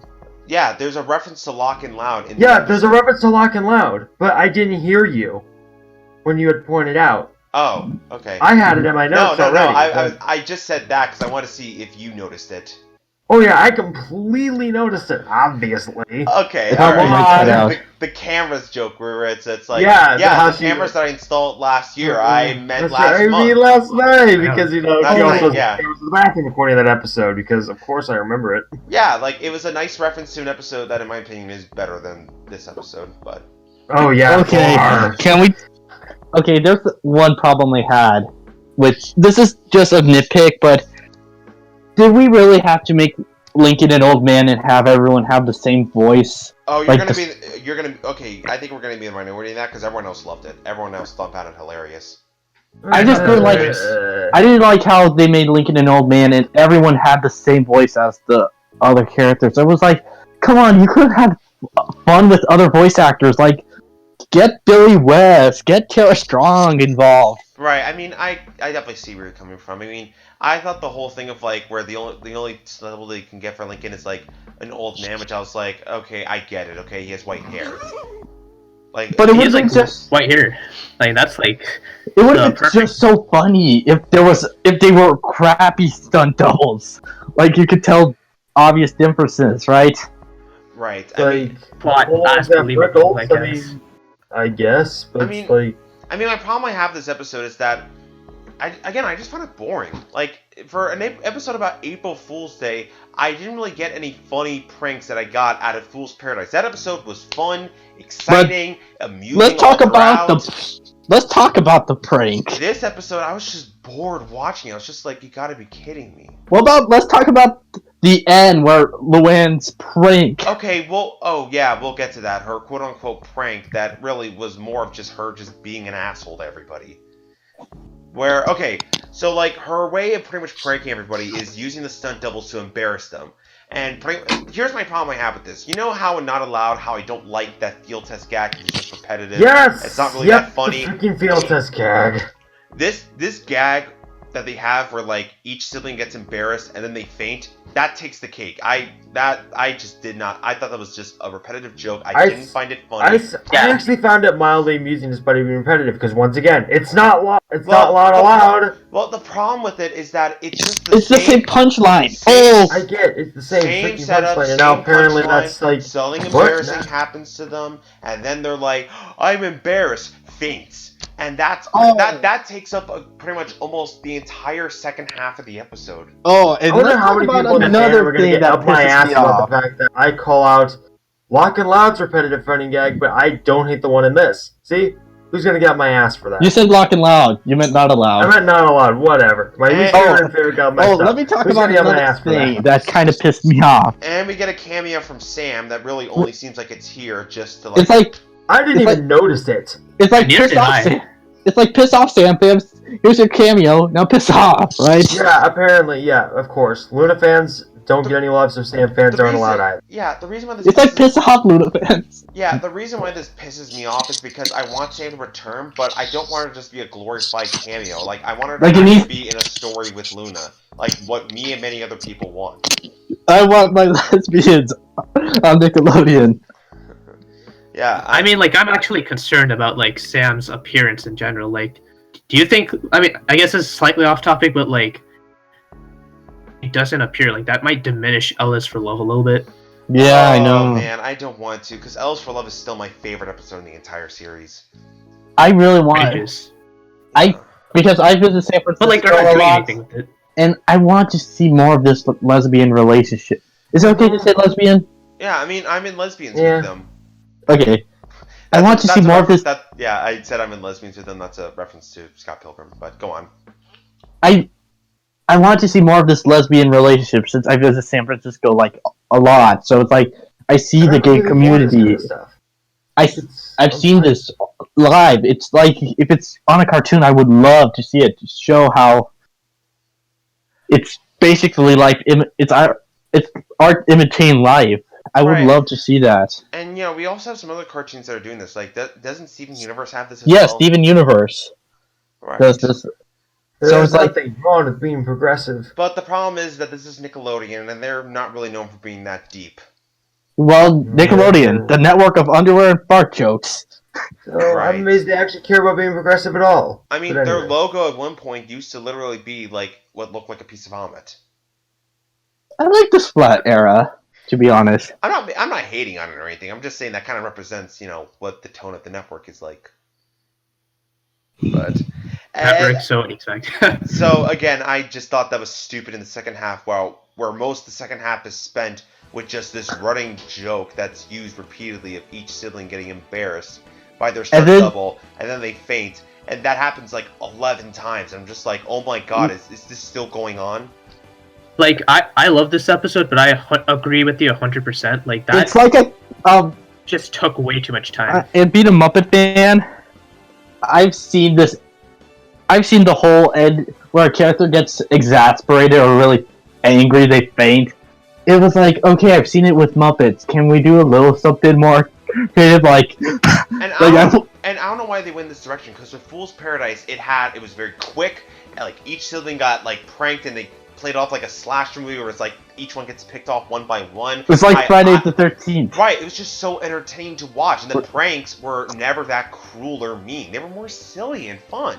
[SPEAKER 1] Yeah, there's a reference to Lock and Loud.
[SPEAKER 2] There's a reference to Lock and Loud, but I didn't hear you when you had pointed out.
[SPEAKER 1] Oh, okay.
[SPEAKER 2] I had it in my notes already.
[SPEAKER 1] I just said that because I want to see if you noticed it.
[SPEAKER 2] Oh yeah, I completely noticed it, obviously.
[SPEAKER 1] Okay, alright. The cameras joke where it's like, the cameras that I installed last year, I meant last month. I mean last night,
[SPEAKER 2] because, you know, she also was in the bathroom recording that episode, because of course I remember it.
[SPEAKER 1] Yeah, like, it was a nice reference to an episode that, in my opinion, is better than this episode, but...
[SPEAKER 2] Oh yeah,
[SPEAKER 3] okay, can we... Okay, there's one problem I had, which, this is just a nitpick, but... Did we really have to make Lincoln an old man and have everyone have the same voice?
[SPEAKER 1] Oh, okay, I think we're gonna be the minority in that, because everyone else loved it. Everyone else thought it hilarious.
[SPEAKER 3] I just didn't like it. I didn't like how they made Lincoln an old man and everyone had the same voice as the other characters. I was like, come on, you could have had fun with other voice actors, like, get Billy West, get Taylor Strong involved.
[SPEAKER 1] Right, I mean, I definitely see where you're coming from. I mean, I thought the whole thing of, like, where the only level that you can get for Lincoln is, like, an old man, which I was like, okay, I get it, okay, he has white hair. Like,
[SPEAKER 3] but it was like
[SPEAKER 4] just white hair. Like, that's, like,
[SPEAKER 3] it would have been just so funny if they were crappy stunt doubles. Like, you could tell obvious differences, right?
[SPEAKER 1] Right.
[SPEAKER 2] I guess, but
[SPEAKER 1] I mean, my problem I have with this episode is that, I just found it boring. Like, for an episode about April Fool's Day, I didn't really get any funny pranks that I got out of Fool's Paradise. That episode was fun, exciting, amusing.
[SPEAKER 3] Let's talk about the prank.
[SPEAKER 1] This episode, I was just bored watching it. I was just like, you gotta be kidding me.
[SPEAKER 3] Let's talk about the end where Luann's prank.
[SPEAKER 1] Okay, well, we'll get to that. Her quote-unquote prank that really was more of just her just being an asshole to everybody. Where, okay, so, like, her way of pretty much pranking everybody is using the stunt doubles to embarrass them. And here's my problem I have with this. You know how in Not Allowed, how I don't like that field test gag because it's just repetitive?
[SPEAKER 2] Yes!
[SPEAKER 1] It's not really that funny.
[SPEAKER 2] The freaking field test gag.
[SPEAKER 1] This gag that they have where, like, each sibling gets embarrassed and then they faint, that takes the cake. I just did not. I thought that was just a repetitive joke. I didn't find it funny.
[SPEAKER 2] I actually found it mildly amusing despite it being repetitive because, once again, it's not allowed.
[SPEAKER 1] Well, the problem with it is that it's just
[SPEAKER 3] the same punchline.
[SPEAKER 2] I get it's the same
[SPEAKER 1] setup,
[SPEAKER 2] punchline, and now apparently that's like
[SPEAKER 1] something embarrassing happens to them, and then they're like, "I'm embarrassed," faints. And that takes up pretty much almost the entire second half of the episode.
[SPEAKER 2] Oh, and let's talk about another thing that up my ass about the fact that I call out Lock and Loud's repetitive running gag, but I don't hate the one in this. See? Who's gonna get my ass for that?
[SPEAKER 3] You said Lock and Loud. You meant Not Allowed.
[SPEAKER 2] I meant Not Allowed. Whatever. My least favorite got messed up.
[SPEAKER 3] Let me talk about another thing that kind of pissed me off.
[SPEAKER 1] And we get a cameo from Sam that really only seems like it's here just to like...
[SPEAKER 3] It's like...
[SPEAKER 2] I didn't even notice it.
[SPEAKER 3] It's like piss off Sam. It's like piss off Sam. Here's your cameo. Now piss off, right?
[SPEAKER 2] Yeah, apparently, yeah, of course. Luna fans don't get any love, so Sam fans aren't allowed either.
[SPEAKER 1] Yeah, the reason why this
[SPEAKER 3] It's like piss off Luna fans.
[SPEAKER 1] Yeah, the reason why this pisses me off is because I want Sam to return, but I don't want her to just be a glorified cameo. Like, I want her to
[SPEAKER 3] Like,
[SPEAKER 1] actually be in a story with Luna. Like, what me and many other people want.
[SPEAKER 3] I want my lesbians on Nickelodeon.
[SPEAKER 1] Yeah,
[SPEAKER 4] I mean, like, I'm actually concerned about, like, Sam's appearance in general. Like, do you think, I mean, I guess it's slightly off topic, but, like, he doesn't appear, like, that might diminish Ellis for Love a little bit.
[SPEAKER 3] Yeah, I know.
[SPEAKER 1] Oh, man, I don't want to, because Ellis for Love is still my favorite episode in the entire series.
[SPEAKER 3] I really want
[SPEAKER 4] Ages.
[SPEAKER 3] because I visit San Francisco
[SPEAKER 4] But, like, they're
[SPEAKER 3] a
[SPEAKER 4] not doing
[SPEAKER 3] lot,
[SPEAKER 4] anything with it.
[SPEAKER 3] and I want to see more of this lesbian relationship. Is it okay to say lesbian?
[SPEAKER 1] Yeah, I mean, I'm in Lesbians
[SPEAKER 2] Yeah.
[SPEAKER 1] with them.
[SPEAKER 3] Okay. I want to see more of this.
[SPEAKER 1] Yeah, I said I'm in Lesbians with them. That's a reference to Scott Pilgrim, but go on.
[SPEAKER 3] I want to see more of this lesbian relationship since I visit San Francisco like a lot. So it's like I see the gay community. I've seen this live. It's like if it's on a cartoon, I would love to see it to show how it's basically like it's art imitating life. I would love to see that.
[SPEAKER 1] And you know, we also have some other cartoons that are doing this. Like, doesn't Steven Universe have this as
[SPEAKER 3] Yes,
[SPEAKER 1] well?
[SPEAKER 3] Steven Universe does this.
[SPEAKER 2] So it's nothing wrong with being progressive.
[SPEAKER 1] But the problem is that this is Nickelodeon, and they're not really known for being that deep.
[SPEAKER 3] Well, Nickelodeon, the network of underwear and fart jokes.
[SPEAKER 2] So I'm amazed they actually care about being progressive at all.
[SPEAKER 1] I mean, their logo at one point used to literally be like what looked like a piece of vomit.
[SPEAKER 3] I like the Splat era, to be honest.
[SPEAKER 1] I'm not hating on it or anything. I'm just saying that kind of represents, you know, what the tone of the network is like. But
[SPEAKER 4] So expect.
[SPEAKER 1] So again, I just thought that was stupid in the second half. Where most of the second half is spent with just this running joke that's used repeatedly of each sibling getting embarrassed by their stunt double, and then they faint, and that happens like 11 times. I'm just like, oh my god, is this still going on?
[SPEAKER 4] Like, I love this episode, but I agree with you 100%. Like, that
[SPEAKER 3] It's like
[SPEAKER 4] just took way too much time.
[SPEAKER 3] And being a Muppet fan, I've seen the whole end where a character gets exasperated or really angry, they faint. It was like, okay, I've seen it with Muppets. Can we do a little something more creative? Like,
[SPEAKER 1] and I don't know why they went this direction, because with Fool's Paradise, it was very quick, and like each sibling got like pranked, and they played off like a slasher movie where it's like each one gets picked off one by one.
[SPEAKER 3] It's like Friday the 13th.
[SPEAKER 1] Right, it was just so entertaining to watch, and the pranks were never that cruel or mean. They were more silly and fun.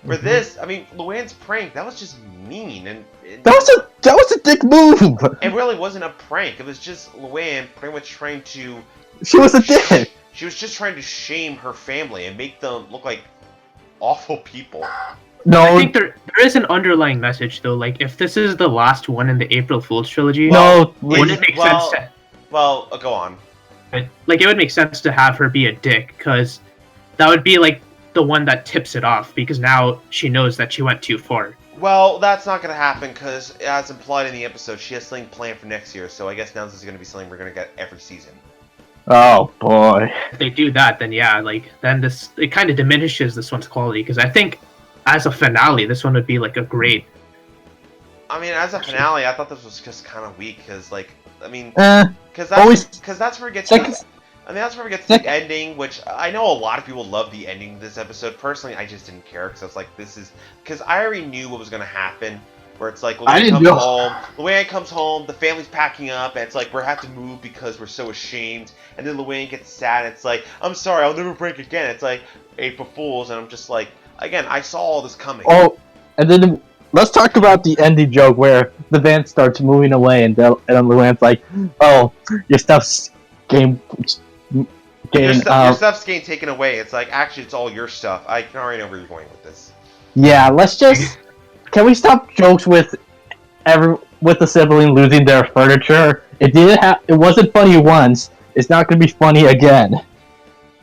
[SPEAKER 1] For this, I mean, Luann's prank, that was just mean, and
[SPEAKER 3] that was a dick move.
[SPEAKER 1] It really wasn't a prank. It was just Luann pretty much trying to.
[SPEAKER 3] She was a dick.
[SPEAKER 1] She was just trying to shame her family and make them look like awful people.
[SPEAKER 4] No, I think there is an underlying message though. Like, if this is the last one in the April Fool's trilogy, wouldn't it make sense to?
[SPEAKER 1] Well, go on.
[SPEAKER 4] Like, it would make sense to have her be a dick, because that would be like the one that tips it off, because now she knows that she went too far.
[SPEAKER 1] Well, that's not going to happen, because as implied in the episode, she has something planned for next year, so I guess now this is going to be something we're going to get every season.
[SPEAKER 3] Oh, boy.
[SPEAKER 4] If they do that, then yeah, like, then it kind of diminishes this one's quality, because I think as a finale, this one would be like a great...
[SPEAKER 1] I mean, as a finale, I thought this was just kind of weak, because, like, I mean... Because that's where it gets... that's where we get to the ending, which I know a lot of people love the ending of this episode. Personally, I just didn't care, because I was like, this is... Because I already knew what was going to happen, where it's like, Luann comes home, the family's packing up, and it's like, we have to move because we're so ashamed, and then Luann gets sad, and it's like, I'm sorry, I'll never break again. It's like, April Fools, and I'm just like, again, I saw all this coming.
[SPEAKER 3] Oh, and then let's talk about the ending joke where the van starts moving away, and Luann's like, oh, your stuff's
[SPEAKER 1] your stuff's getting taken away. It's like, actually, it's all your stuff. I can already know where you're going with this.
[SPEAKER 3] Yeah, let's just... Can we stop jokes with the sibling losing their furniture? It wasn't funny once. It's not going to be funny again.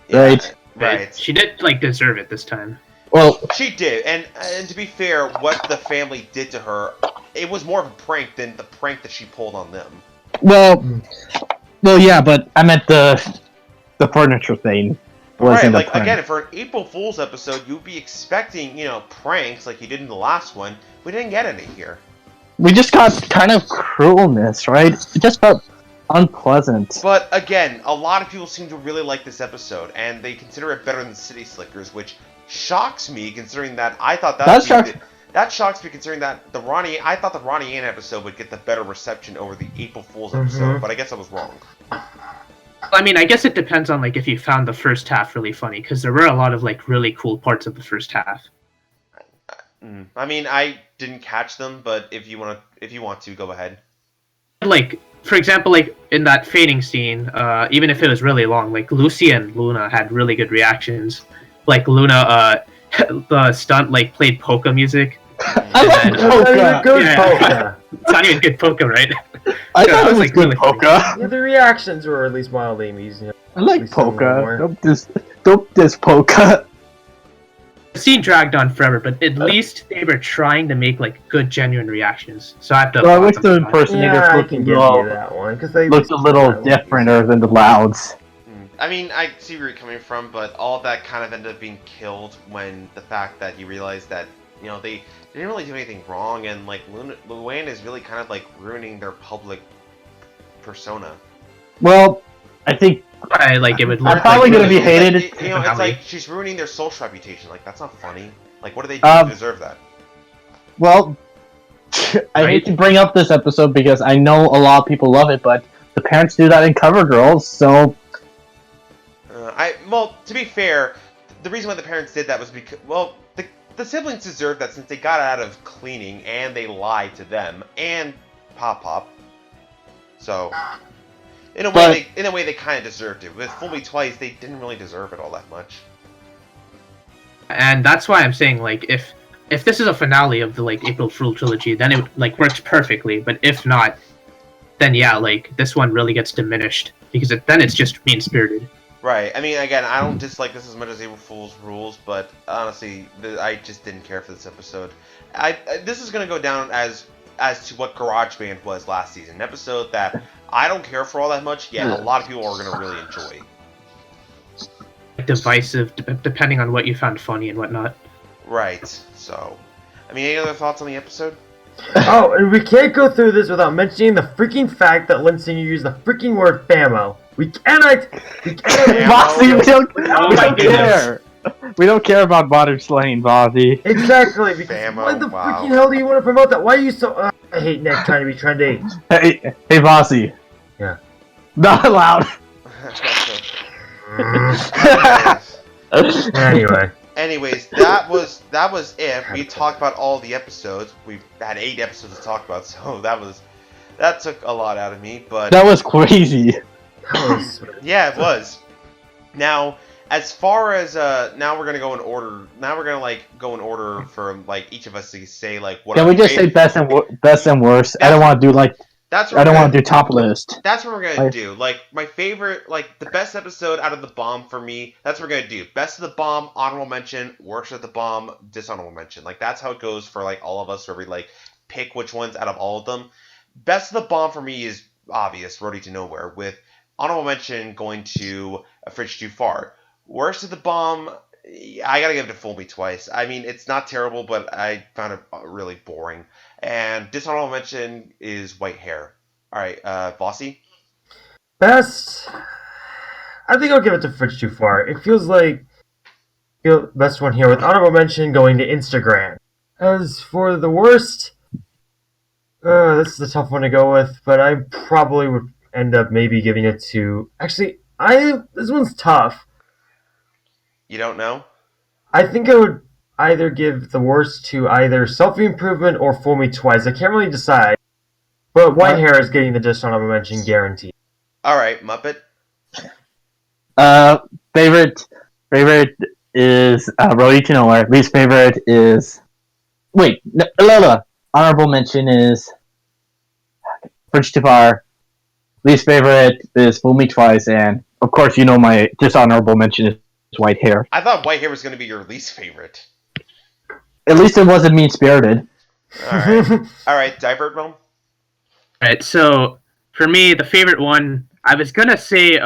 [SPEAKER 1] Yeah,
[SPEAKER 3] right.
[SPEAKER 4] She did, like, deserve it this time.
[SPEAKER 3] Well,
[SPEAKER 1] she did, and to be fair, what the family did to her, it was more of a prank than the prank that she pulled on them.
[SPEAKER 3] Well, yeah, but I meant the furniture thing.
[SPEAKER 1] Right, like, again, for an April Fool's episode, you'd be expecting, pranks like you did in the last one. We didn't get any here.
[SPEAKER 3] we just got kind of cruelness, right? It just felt unpleasant.
[SPEAKER 1] But again, a lot of people seem to really like this episode, and they consider it better than City Slickers, which shocks me, considering that I thought that shocks me, considering that I thought the Ronnie Ann episode would get the better reception over the April Fool's episode, but I guess I was wrong.
[SPEAKER 4] I mean, I guess it depends on like if you found the first half really funny, because there were a lot of like really cool parts of the first half.
[SPEAKER 1] I mean, I didn't catch them, but if you want to, go ahead.
[SPEAKER 4] Like, for example, like in that fading scene, even if it was really long, like Lucy and Luna had really good reactions. Like Luna, the stunt like played polka music.
[SPEAKER 3] I like polka.
[SPEAKER 2] Polka.
[SPEAKER 4] It's not even good polka, right?
[SPEAKER 3] I thought it was
[SPEAKER 4] like,
[SPEAKER 3] good
[SPEAKER 4] really
[SPEAKER 3] polka.
[SPEAKER 2] Yeah, the reactions were at least mildly amusing.
[SPEAKER 3] I like polka. Don't diss polka.
[SPEAKER 4] The scene dragged on forever, but at least they were trying to make like good, genuine reactions. So I have to.
[SPEAKER 3] Well, I wish the impersonator
[SPEAKER 2] Yeah, I
[SPEAKER 3] looked
[SPEAKER 2] can give you that one because they
[SPEAKER 3] looked a little differenter than the Louds.
[SPEAKER 1] I mean, I see where you're coming from, but all of that kind of ended up being killed when the fact that you realize that, you know, they didn't really do anything wrong, and like Luann is really kind of like ruining their public persona.
[SPEAKER 3] Well, I think
[SPEAKER 4] like it would look.
[SPEAKER 3] I'm probably
[SPEAKER 4] like
[SPEAKER 3] gonna be hated.
[SPEAKER 1] You know, it's like she's ruining their social reputation. Like, that's not funny. Like, what do they do to deserve that?
[SPEAKER 3] Well, I hate to bring up this episode because I know a lot of people love it, but the parents do that in Cover Girls, so.
[SPEAKER 1] Well, to be fair, the reason why the parents did that was because, well, the siblings deserve that since they got out of cleaning and they lied to them and Pop. So, in a way, they kind of deserved it. With Fool Me Twice, they didn't really deserve it all that much.
[SPEAKER 4] And that's why I'm saying, like, if this is a finale of the like April Fool trilogy, then it like works perfectly. But if not, then yeah, like this one really gets diminished because then it's just mean spirited.
[SPEAKER 1] Right. I mean, again, I don't dislike this as much as April Fool's Rules, but honestly, I just didn't care for this episode. This is gonna go down as to what GarageBand was last season, an episode that I don't care for all that much, yet a lot of people are gonna really enjoy.
[SPEAKER 4] Divisive, depending on what you found funny and whatnot.
[SPEAKER 1] Right. So, I mean, any other thoughts on the episode?
[SPEAKER 2] Oh, and we can't go through this without mentioning the freaking fact that Lindsay used the freaking word famo. We cannot.
[SPEAKER 3] Bossy, we don't care. We don't care about modern slang, Bossy.
[SPEAKER 2] Exactly. Because
[SPEAKER 1] Famo,
[SPEAKER 2] why the
[SPEAKER 1] wow.
[SPEAKER 2] freaking hell do you want to promote that? Why are you so? I hate Nick trying to be trendy.
[SPEAKER 3] Hey, Bossy.
[SPEAKER 2] Yeah.
[SPEAKER 3] Not allowed.
[SPEAKER 2] Anyway.
[SPEAKER 1] Anyways, that was it. We talked about all the episodes. We had 8 episodes to talk about, so that took a lot out of me. But
[SPEAKER 3] that was crazy.
[SPEAKER 1] yeah, it was. Now, as far as now we're gonna go in order. Now we're gonna go in order for each of us to say what.
[SPEAKER 3] Can we just say best and worst? I don't want to do I don't want to do top list.
[SPEAKER 1] That's what we're gonna do. My favorite, the best episode out of the bomb for me. That's what we're gonna do. Best of the bomb, honorable mention. Worst of the bomb, dishonorable mention. That's how it goes for all of us. Where we pick which ones out of all of them. Best of the bomb for me is obvious, Roadie to Nowhere. With honorable mention going to A Fridge Too Far. Worst of the bomb, I gotta give it to Fool Me Twice. I mean, it's not terrible, but I found it really boring. And dishonorable mention is White Hair. Alright, Bossy?
[SPEAKER 2] Best... I think I'll give it to Fridge Too Far. It feels like... best one here, with honorable mention going to Instagram. As for the worst... this is a tough one to go with, but I probably would end up maybe giving it to... Actually, this one's tough.
[SPEAKER 1] You don't know?
[SPEAKER 2] I think I would either give the worst to either Selfie Improvement or Fool Me Twice. I can't really decide. But White Hair is getting the dishonorable mention guaranteed.
[SPEAKER 1] Alright, Muppet?
[SPEAKER 3] Favorite is Roadie to Nowhere. Least favorite is... Wait, no. Honorable mention is Fridge Too Far. Least favorite is Fool Me Twice. And, of course, you know my dishonorable mention is White Hair.
[SPEAKER 1] I thought White Hair was going to be your least favorite.
[SPEAKER 3] At least it wasn't mean-spirited.
[SPEAKER 1] Alright, TheDivertRealm?
[SPEAKER 4] Alright, so for me, the favorite one, I was gonna say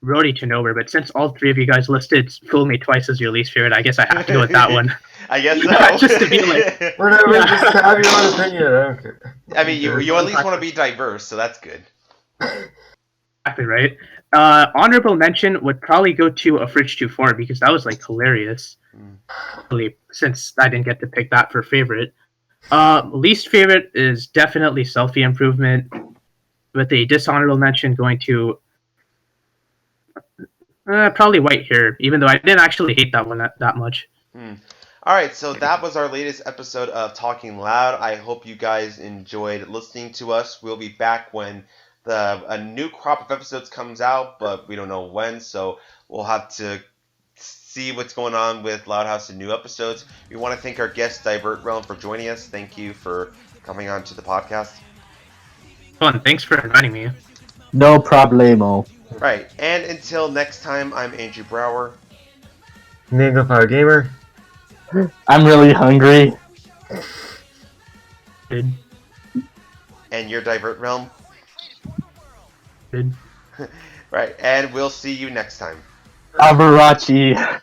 [SPEAKER 4] Roadie to Nowhere, but since all 3 of you guys listed Fool Me Twice as your least favorite, I guess I have to go with that one.
[SPEAKER 1] I guess so.
[SPEAKER 4] Yeah, just to be like-
[SPEAKER 2] Whatever,
[SPEAKER 4] Yeah.
[SPEAKER 2] just have your own opinion. I don't care.
[SPEAKER 1] I mean, you at least want to be diverse, so that's good.
[SPEAKER 4] Exactly right. Honorable mention would probably go to A Fridge 2-4 because that was like hilarious. Really, since I didn't get to pick that for favorite. Least favorite is definitely Selfie Improvement, with a dishonorable mention going to probably White Hair, even though I didn't actually hate that one that much.
[SPEAKER 1] Alright, so that was our latest episode of Talking Loud. I hope you guys enjoyed listening to us. We'll be back when a new crop of episodes comes out, but we don't know when, so we'll have to see what's going on with Loudhouse and new episodes. We want to thank our guest, TheDivertRealm, for joining us. Thank you for coming on to the podcast.
[SPEAKER 4] Fun. Thanks for inviting me.
[SPEAKER 3] No problemo.
[SPEAKER 1] Right, and until next time, I'm Andrew Brauer.
[SPEAKER 2] Anglophile Gamer.
[SPEAKER 3] I'm really hungry.
[SPEAKER 4] Good.
[SPEAKER 1] And your TheDivertRealm.
[SPEAKER 4] Good.
[SPEAKER 1] Right, and we'll see you next time.
[SPEAKER 3] Avarachi.